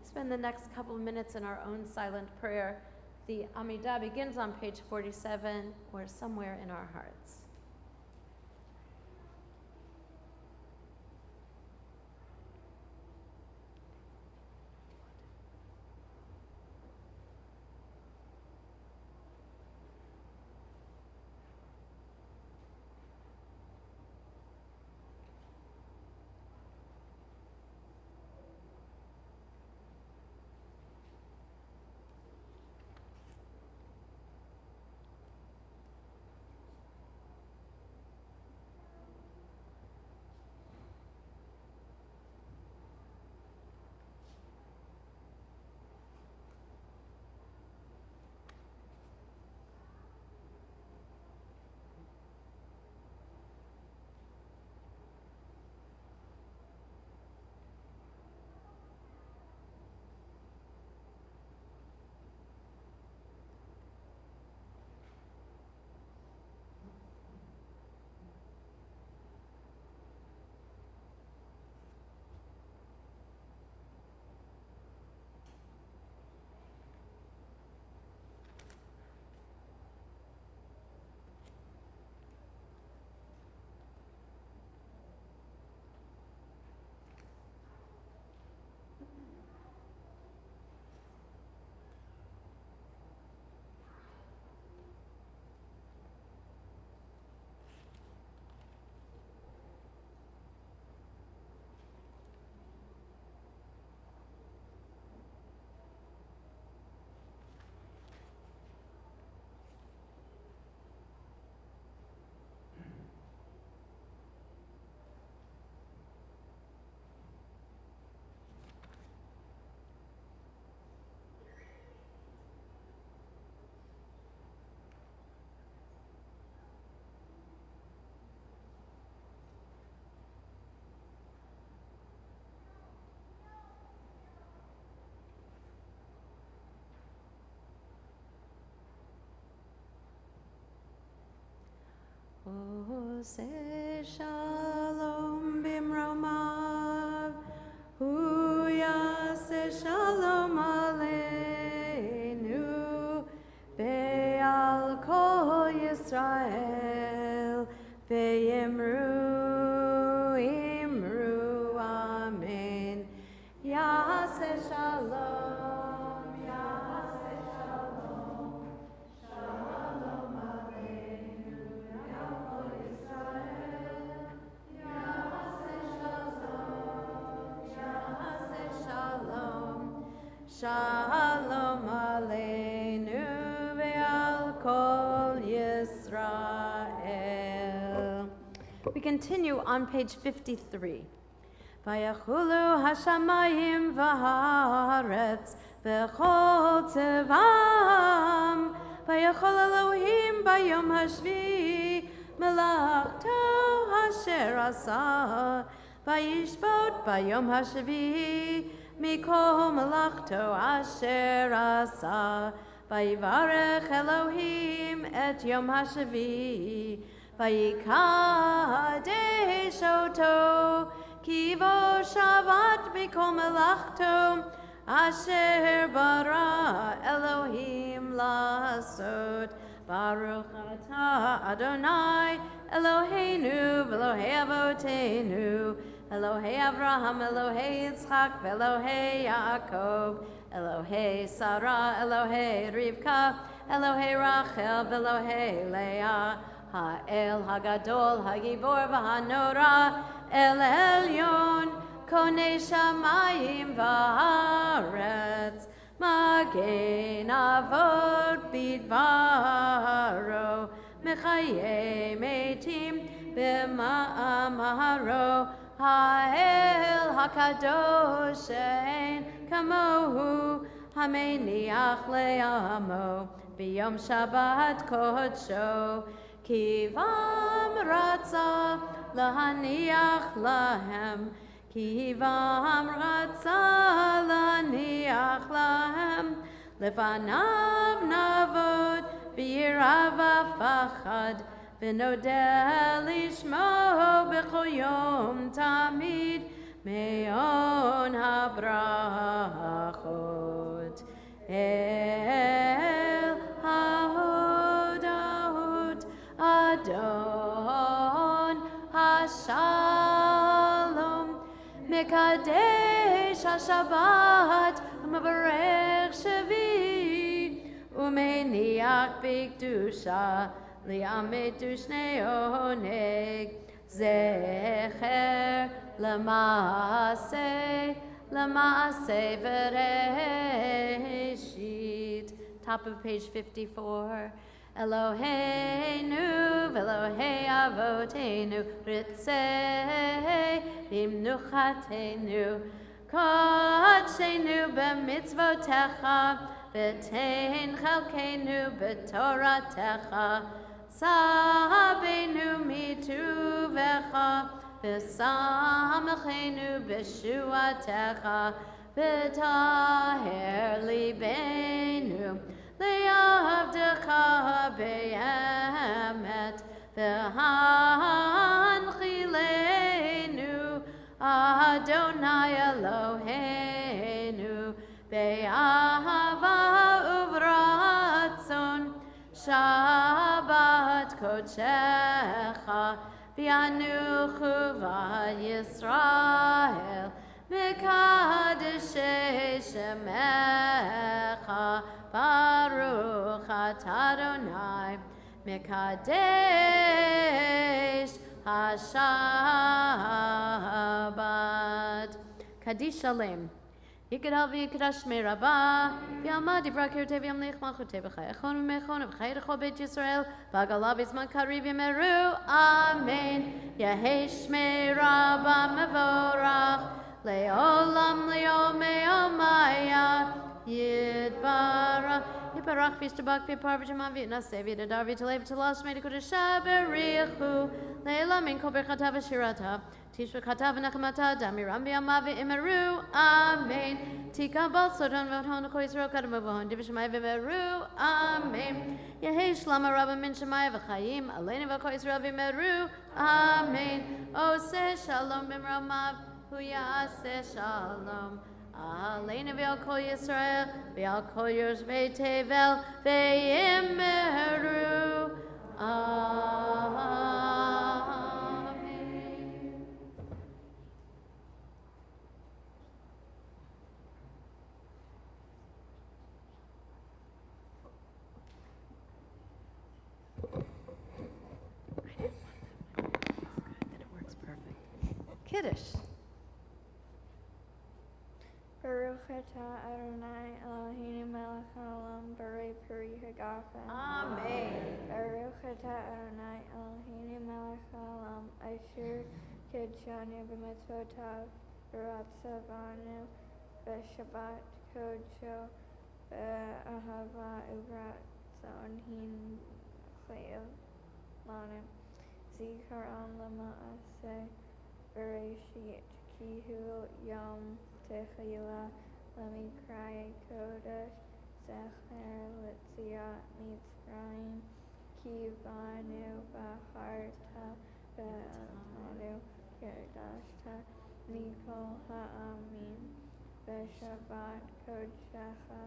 Spend the next couple of minutes in our own silent prayer. The Amidah begins on page 47 or somewhere in our hearts. Ose shalom bimromav, hu yaseh shalom aleinu, ve'al kol Yisrael, ve'yimru imru amen. Yaseh shalom, yaseh shalom, shalom aleinu, ve'al kol Yisrael, yaseh shalom, shalom aleinu ve'al kol Yisrael. We continue on page 53. Vayachulu hashamayim v'haaretz v'chol tzevam, vayachol Elohim ביום השביעי מלאכתו אשר עשה, וישבות ביום השביעי מכל מלאכתו אשר עשה. ויברך אלוהים את יום השביעי, ויקדש אותו, כי בו שבת מכל מלאכתו אשר ברא אלוהים לעשות. ברוך אתה אדוני אלוהינו ואלוהי אבותינו, אלוהי אברהם, אלוהי יצחק ואלוהי יעקב, אלוהי שרה, אלוהי רבקה, אלוהי רחל ואלוהי לאה, האל הגדול, הגיבור והנורא, אל עליון, קונה שמיים וארץ, מגן אבות בדברו, מחיי מתים במאמרו, האל הקדוש שאין כמוהו, המניח לעמו ביום שבת קודשו, כי בם רצה להניח להם, כי בם רצה להניח להם, לפניו נעבוד ביראה ופחד, ונודה לשמו בכל יום תמיד, מעון הברכות. אל ההודעות אדון השלום, מקדש השבת ומברך שביעי, ומניח בקדושה לעמת ושני עונג, זכר למעשה בראשית. Top of page 54. Eloheinu v'Elohei avotenu ritzei b'mnuchatenu kodshenu b'mitzvotecha v'tein chelkenu b'toratecha sabenu mituvecha v'samachenu b'shuatecha v'taher libenu le'avdecha be'emet v'hanchilenu Adonai Eloheinu be'ahava uvratzon Shabbat kodshecha v'yanuchu v'Yisrael Mekadeshei shemecha Baruch atah Adonai Mekadesh HaShabbat. Kaddish Shalem. Yikadal v'yikadash shmei rabbah v'yalma divra kirtei v'yamlich malchutei v'chayachon v'mechon v'chayrecho beit Yisrael v'agala b'zman kariv v'meru. Amen. Yehei shmei rabbah mevorach le'olam le'omei omaya Yitbarach Yitbarach v'yishtabach v'yipar v'jama v'yitnaseh v'yidadar v'yitalei v'yitalash shmei d'kodesha b'richu le'ela min kol berchata v'shirata tishvachata v'nechamata damiram v'yama v'imeru. Amen. Tikabal sodan v'hon kol Yisrael kadam v'hon div'shamai v'imeru. Amen. Yehei shlama rabba min shamai v'chayim aleinu v'kol Yisrael v'imeru. Amen. Oseh shalom b'mramav hu ya'aseh shalom Aleinu v'al kol Yisrael v'al kol yoshvei tevel v'yimeru. Amen. Then it works perfect. Kaddish. Baruch atah Adonai Eloheinu melech haolam borei peri hagafen. Amen. Baruch atah Adonai Eloheinu melech haolam asher kidshanu b'mitzvotav v'ratzavanu b'shabbat kodsho b'ahava uvratzon Lanu. Zikaron Lama'ase Bereshit Kihu Yom Techila Lemikrai Kodesh Zecher Litziat Mitzrayim Kivanu Baharta Be'atanu Kedashta Mikol Ha'amin Beshabbat Kodshecha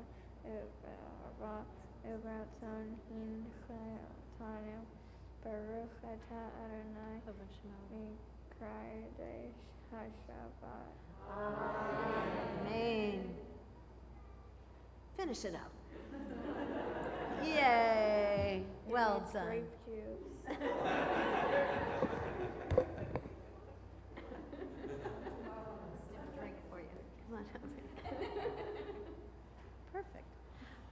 Ubratzon Hinchetanu Baruch Ata Adonai Mikdash HaShabbat. Amen. Finish it up. Yay. Well It's done. grape juice. Drink for you. Come on over. Perfect.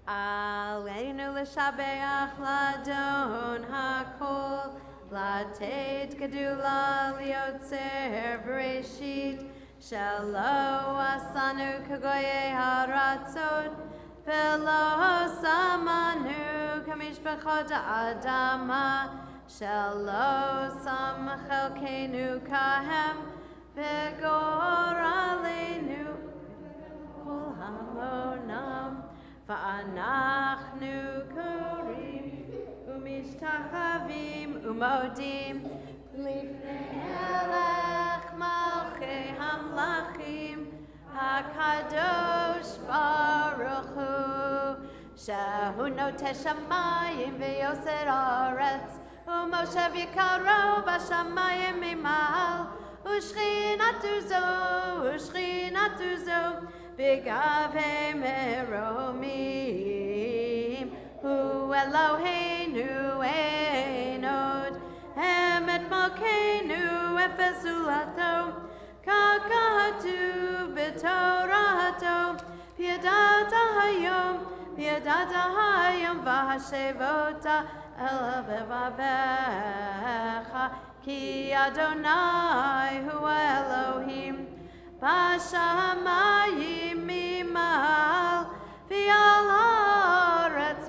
Aleinu l'shabeach ladon hakol latet gedula liotzer bereshit shelo asanu kagoye haratzot velo samanu kamishpachot adama shelo sam chelkenu kahem v'goralenu kol hamonam va'anachnu korim umishtachavim umodim lifnei Melech malchei hamlachim hakadosh baruch hu shehu noteh shamayim v'yoser aretz umoshev yikaro b'shamayim mimal ushchinatu zo b'gavei meromim hu Eloheinu einod emet malkeinu efes zulato kakatu b'torato piedata hayom v'hashevota elavevavecha ki Adonai hu Elohim Bashamayim mimal v'al haaretz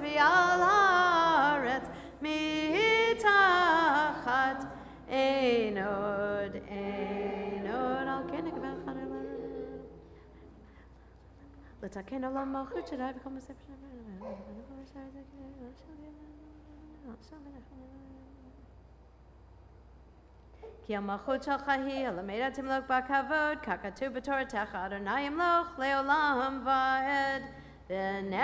mitachat einod al kenek l'taken olam malchut shadai v'kol maseh Ki המלכות שלך היא, למדה תמלוך בכבוד, ככתוב בתורתך, אדוני ימלוך לעולם ועד. ונאמר,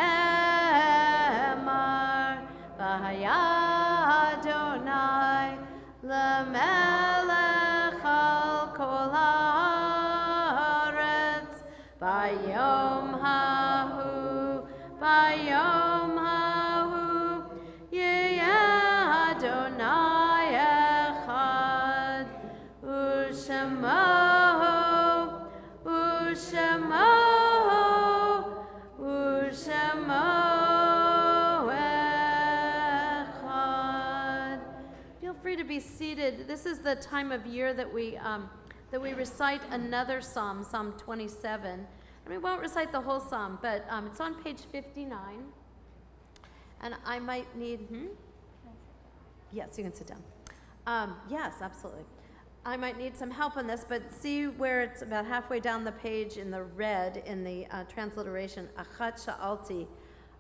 והיה אדוני למלך על כל הארץ, ביום ההוא יהיה אדוני אחד. ושמו echad. Feel free to be seated. This is the time of year that we recite another psalm, Psalm 27. And we won't recite the whole psalm, but it's on page 59. And I might need, Yes, you can sit down. Yes, absolutely. I might need some help on this, but see where it's about halfway down the page in the red in the transliteration, Achat Sha'alti.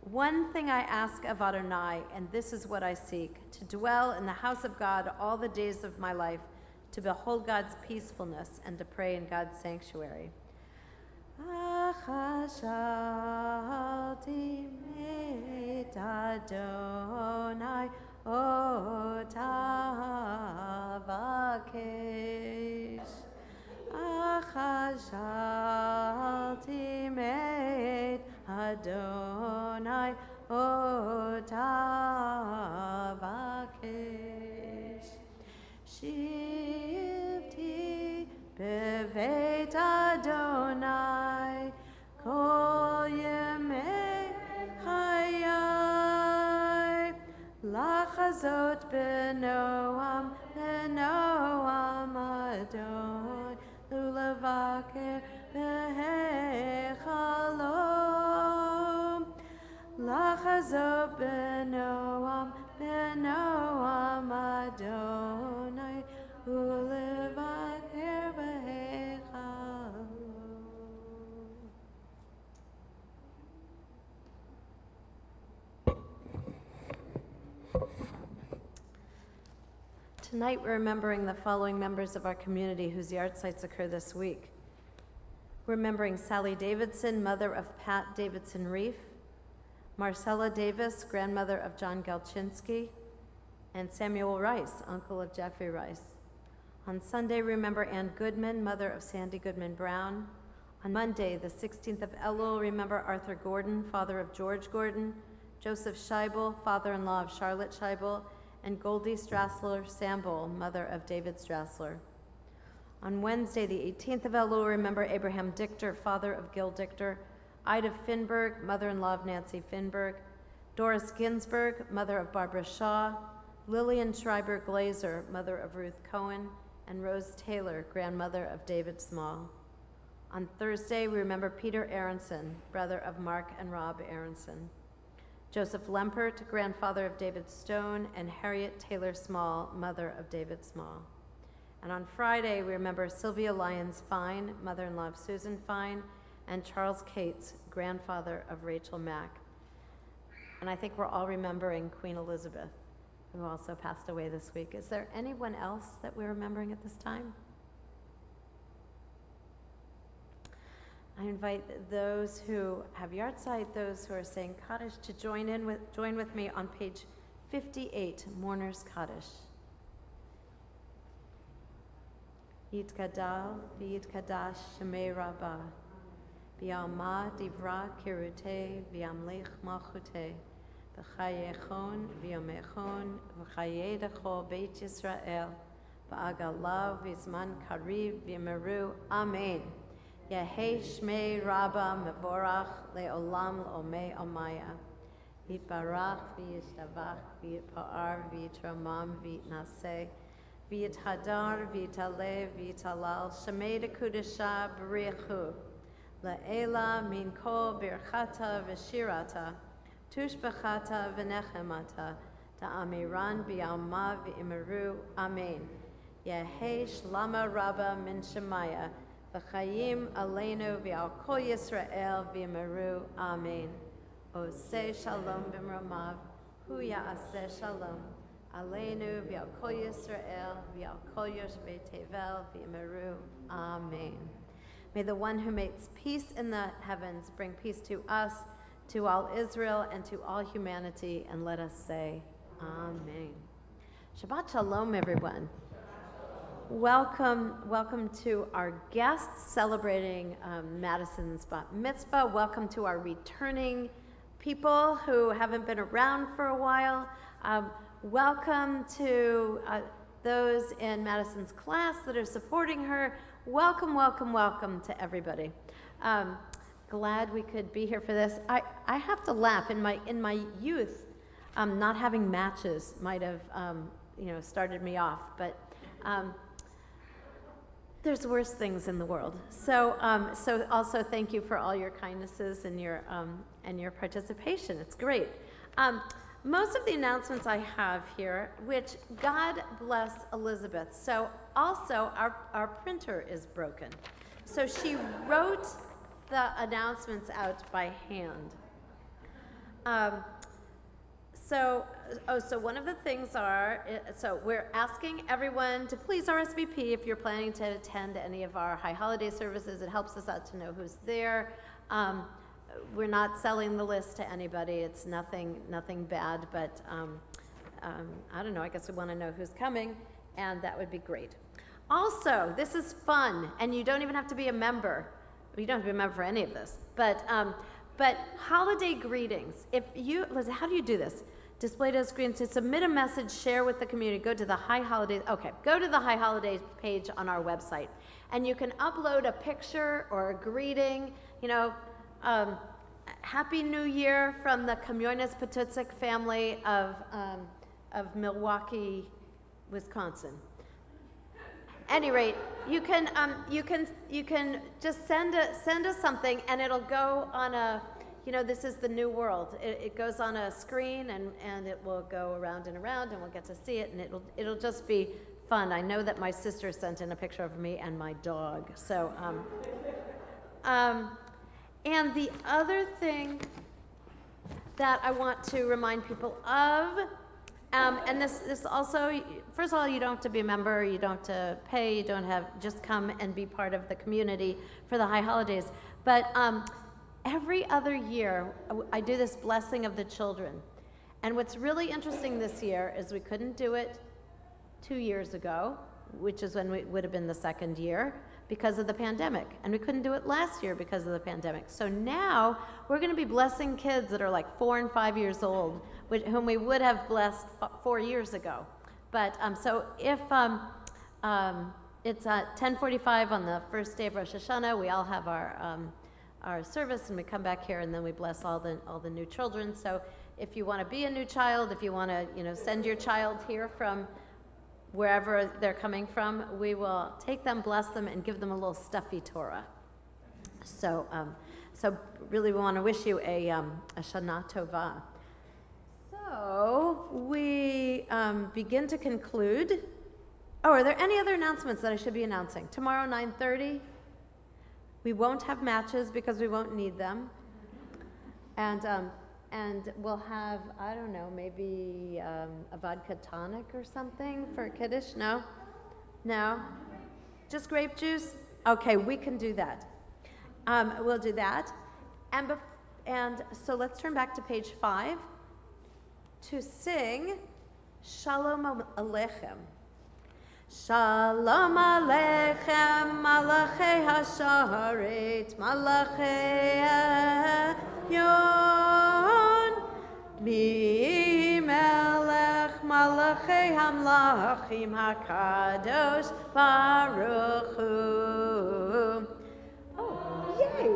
One thing I ask of Adonai, and this is what I seek, to dwell in the house of God all the days of my life, to behold God's peacefulness and to pray in God's sanctuary. Achat Sha'alti mit Adonai Otavakesh Achashalti meit Adonai Otavakesh Shivti beveit Adonai Kol yemei chayai Lachazot benoam Adon Lulavaker behechalom Lachazot benoam Noam Adonai ulevaker b'heichalo. Tonight we're remembering the following members of our community whose yard sites occur this week. We're remembering Sally Davidson, mother of Pat Davidson Reef, Marcella Davis, grandmother of John Galchinsky, and Samuel Rice, uncle of Jeffrey Rice. On Sunday, remember Ann Goodman, mother of Sandy Goodman Brown. On Monday, the 16th of Elul, remember Arthur Gordon, father of George Gordon, Joseph Scheibel, father-in-law of Charlotte Scheibel, and Goldie Strassler Samble, mother of David Strassler. On Wednesday, the 18th of Elul, remember Abraham Dichter, father of Gil Dichter, Ida Finberg, mother-in-law of Nancy Finberg, Doris Ginsburg, mother of Barbara Shaw, Lillian Schreiber Glazer, mother of Ruth Cohen, and Rose Taylor, grandmother of David Small. On Thursday, we remember Peter Aronson, brother of Mark and Rob Aronson, Joseph Lempert, grandfather of David Stone, and Harriet Taylor Small, mother of David Small. And on Friday, we remember Sylvia Lyons Fine, mother-in-law of Susan Fine, and Charles Cates, grandfather of Rachel Mack. And I think we're all remembering Queen Elizabeth, who also passed away this week. Is there anyone else that we're remembering at this time? I invite those who have yard site, those who are saying Kaddish, to join with me on page 58, Mourner's Kaddish. Yitkadal v'yitkadash shemei rabbah, v'yalma divra kirute v'yamlech malchute, v'chayechon v'yomechon v'chayedecho beit Yisrael, v'agalav v'zman kariv v'yimeru. Amen. Yehei shmei rabba mevorach le'olam le'omei omaya. Yitbarach v'yishtavach v'yitpa'ar v'yitramam v'yitnaseh v'yithadar v'yitalev v'yitalal shemei dekudesha b'richu le'ela min kol birchata v'shirata tushbechata v'nechemata ta'amiran b'yalma v'imeru. Amen. Yehei shlama rabba min shemaya v'chayim aleinu v'al kol Yisrael v'yimeru. Amen. Oseh shalom b'mromav, hu ya'aseh shalom aleinu v'al kol Yisrael v'al kol yoshvei tevel v'yimeru. Amen. May the one who makes peace in the heavens bring peace to us, to all Israel, and to all humanity, and let us say, Amen. Shabbat shalom, everyone. Welcome to our guests celebrating Madison's bat mitzvah. Welcome to our returning people who haven't been around for a while. Welcome to those in Madison's class that are supporting her. Welcome to everybody. Glad we could be here for this. I have to laugh. In my youth, not having matches might have started me off, but there's worse things in the world. So also thank you for all your kindnesses and your participation. It's great. Most of the announcements I have here, which God bless Elizabeth. So also our printer is broken. So she wrote the announcements out by hand. So one of the things so we're asking everyone to please RSVP if you're planning to attend any of our high holiday services. It helps us out to know who's there. We're not selling the list to anybody. It's nothing bad, but I don't know. I guess we want to know who's coming, and that would be great. Also, this is fun, and you don't even have to be a member. You don't have to be a member for any of this, but holiday greetings. Liz, how do you do this? Display to screen to submit a message, share with the community. Go to the High Holidays. Okay, go to the High Holidays page on our website, and you can upload a picture or a greeting. Happy New Year from the Kamyonis Patutzik family of Milwaukee, Wisconsin. Any rate, you can just send us something, and it'll go on this is the new world. It goes on a screen and it will go around and around and we'll get to see it and it'll just be fun. I know that my sister sent in a picture of me and my dog. So, and the other thing that I want to remind people of, and this also, first of all, you don't have to be a member, you don't have to pay, you don't have, just come and be part of the community for the high holidays. But every other year, I do this blessing of the children. And what's really interesting this year is we couldn't do it 2 years ago, which is when it would have been the second year, because of the pandemic. And we couldn't do it last year because of the pandemic. So now we're going to be blessing kids that are like 4 and 5 years old, whom we would have blessed 4 years ago. But so if it's at 10:45 on the first day of Rosh Hashanah, we all have our service and we come back here and then we bless all the new children. So if you want to be a new child, if you want to send your child here from wherever they're coming from, we will take them, bless them, and give them a little stuffy Torah. So, really we want to wish you a Shana Tova. So we begin to conclude. Oh, are there any other announcements that I should be announcing? Tomorrow, 9:30, we won't have matches because we won't need them. And we'll have, I don't know, maybe a vodka tonic or something for Kaddish? No? No? Just grape juice? Okay, we can do that. We'll do that. And so let's turn back to page 5 to sing Shalom Aleichem. Shalom Aleichem, Malachei HaSharet, Malachei Yon, Mi Melech, Malachei HaMlachim HaKadosh, Baruch Hu. Oh, yay!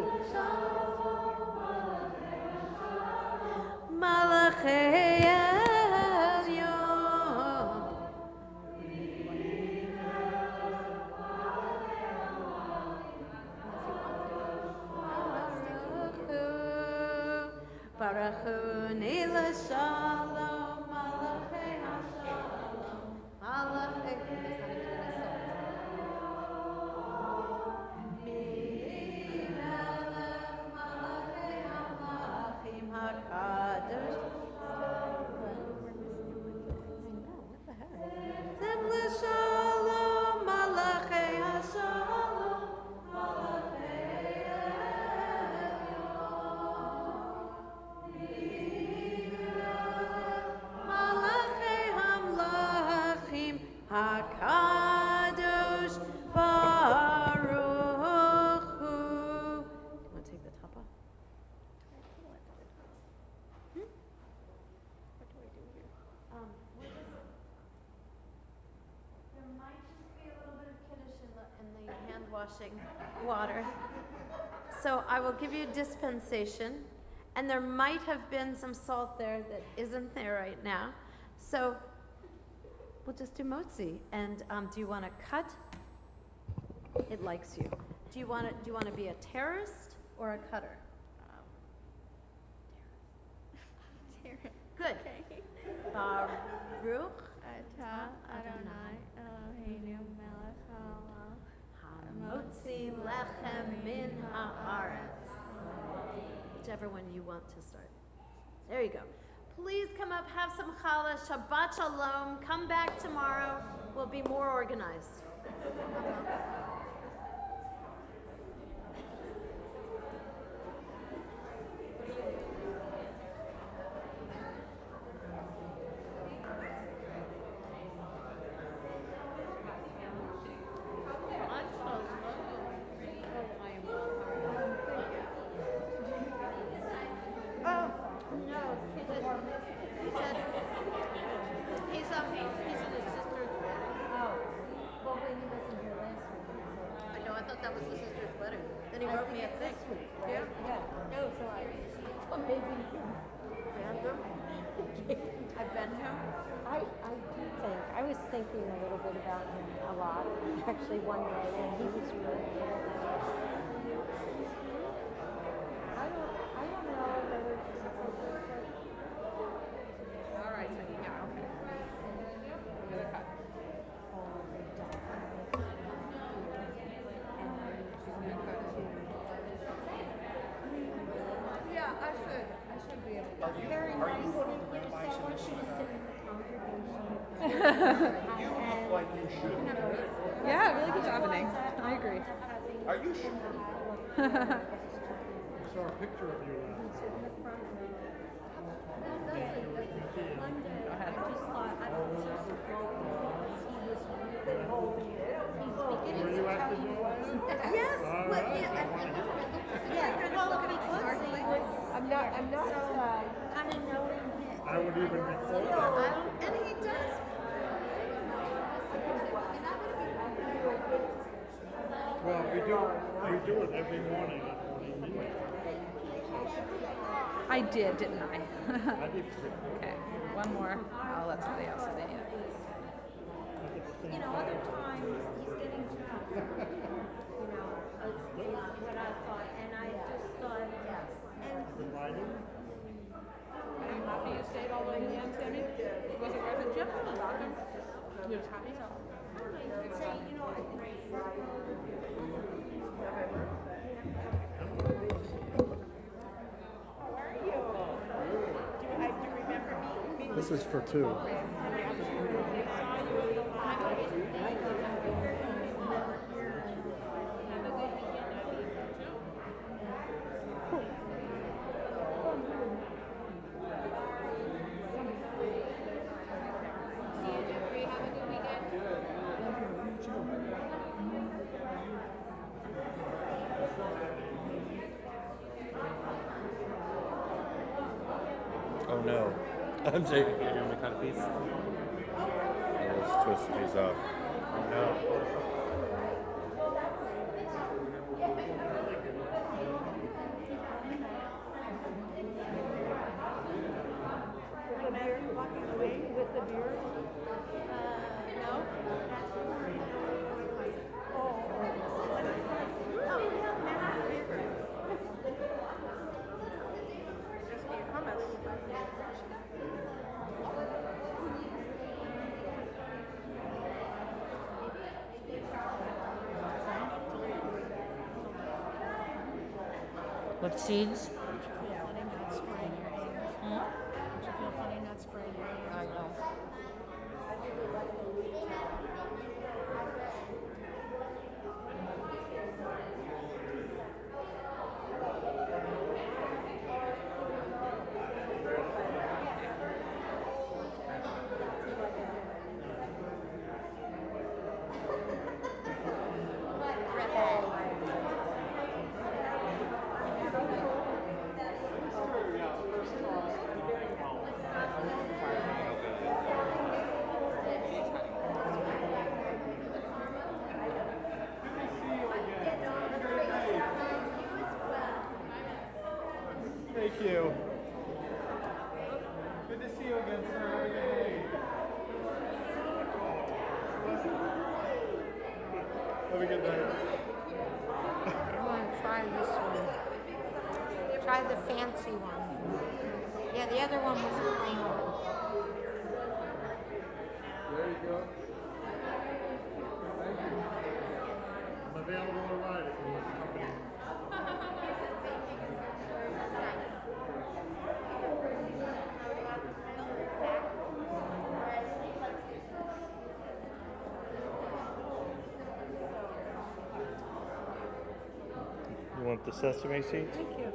Malachei Yon. Baruch Hu Nila Shalom, Malachei HaShalom, Malachei Mi Melech, Malachei HaMlachim HaKadosh. What the heck? Nila Shalom, Malachei HaShalom, Malachei HaKadosh Baruch Hu. You want to take the top off? What do I do here? There might just be a little bit of Kaddish in the hand washing water. So I will give you dispensation, and there might have been some salt there that isn't there right now. So we'll just do motzi. And do you want to cut? It likes you. Do you want to be a terrorist or a cutter? Good. Okay. Baruch Atah Adonai Eloheinu melech haolam. hamotzi lechem min haaretz. Whichever one you want to start. There you go. Please come up, have some challah, Shabbat Shalom. Come back tomorrow. We'll be more organized. Thinking a little bit about him a lot. Actually, one day, and he was really. I don't know Like you should. Yeah, really good job, Renee. I agree. Are you sure? I saw a picture of you. Go ahead. Were you at the Joanne? Yes, All but right. yeah, well, look at me closely. I'm not, Kind of knowing him. I would even be closer. and he does. Well, we do it every morning at morning meeting. I did, didn't I? I did too. Okay, one more. I'll let somebody else say it. You know, other times he's getting drunk. You know, is what I thought, and I just thought, and Reminding? Are you happy you stayed all the way to the end, Sammy? Was it worth it, Jim? Welcome. You're just happy? say, you know, I think This is for two. Oh no. I'm taking it. You want me to cut a piece? Yeah, let's twist the piece off. Oh no. With seeds? I know. Thank you. Good to see you again, sir. Have a good day. Have a good night. I want to try this one. Try the fancy one. Yeah, the other one was a plain one. There you go. I'm available to ride if you want company. You want the sesame seeds? Thank you.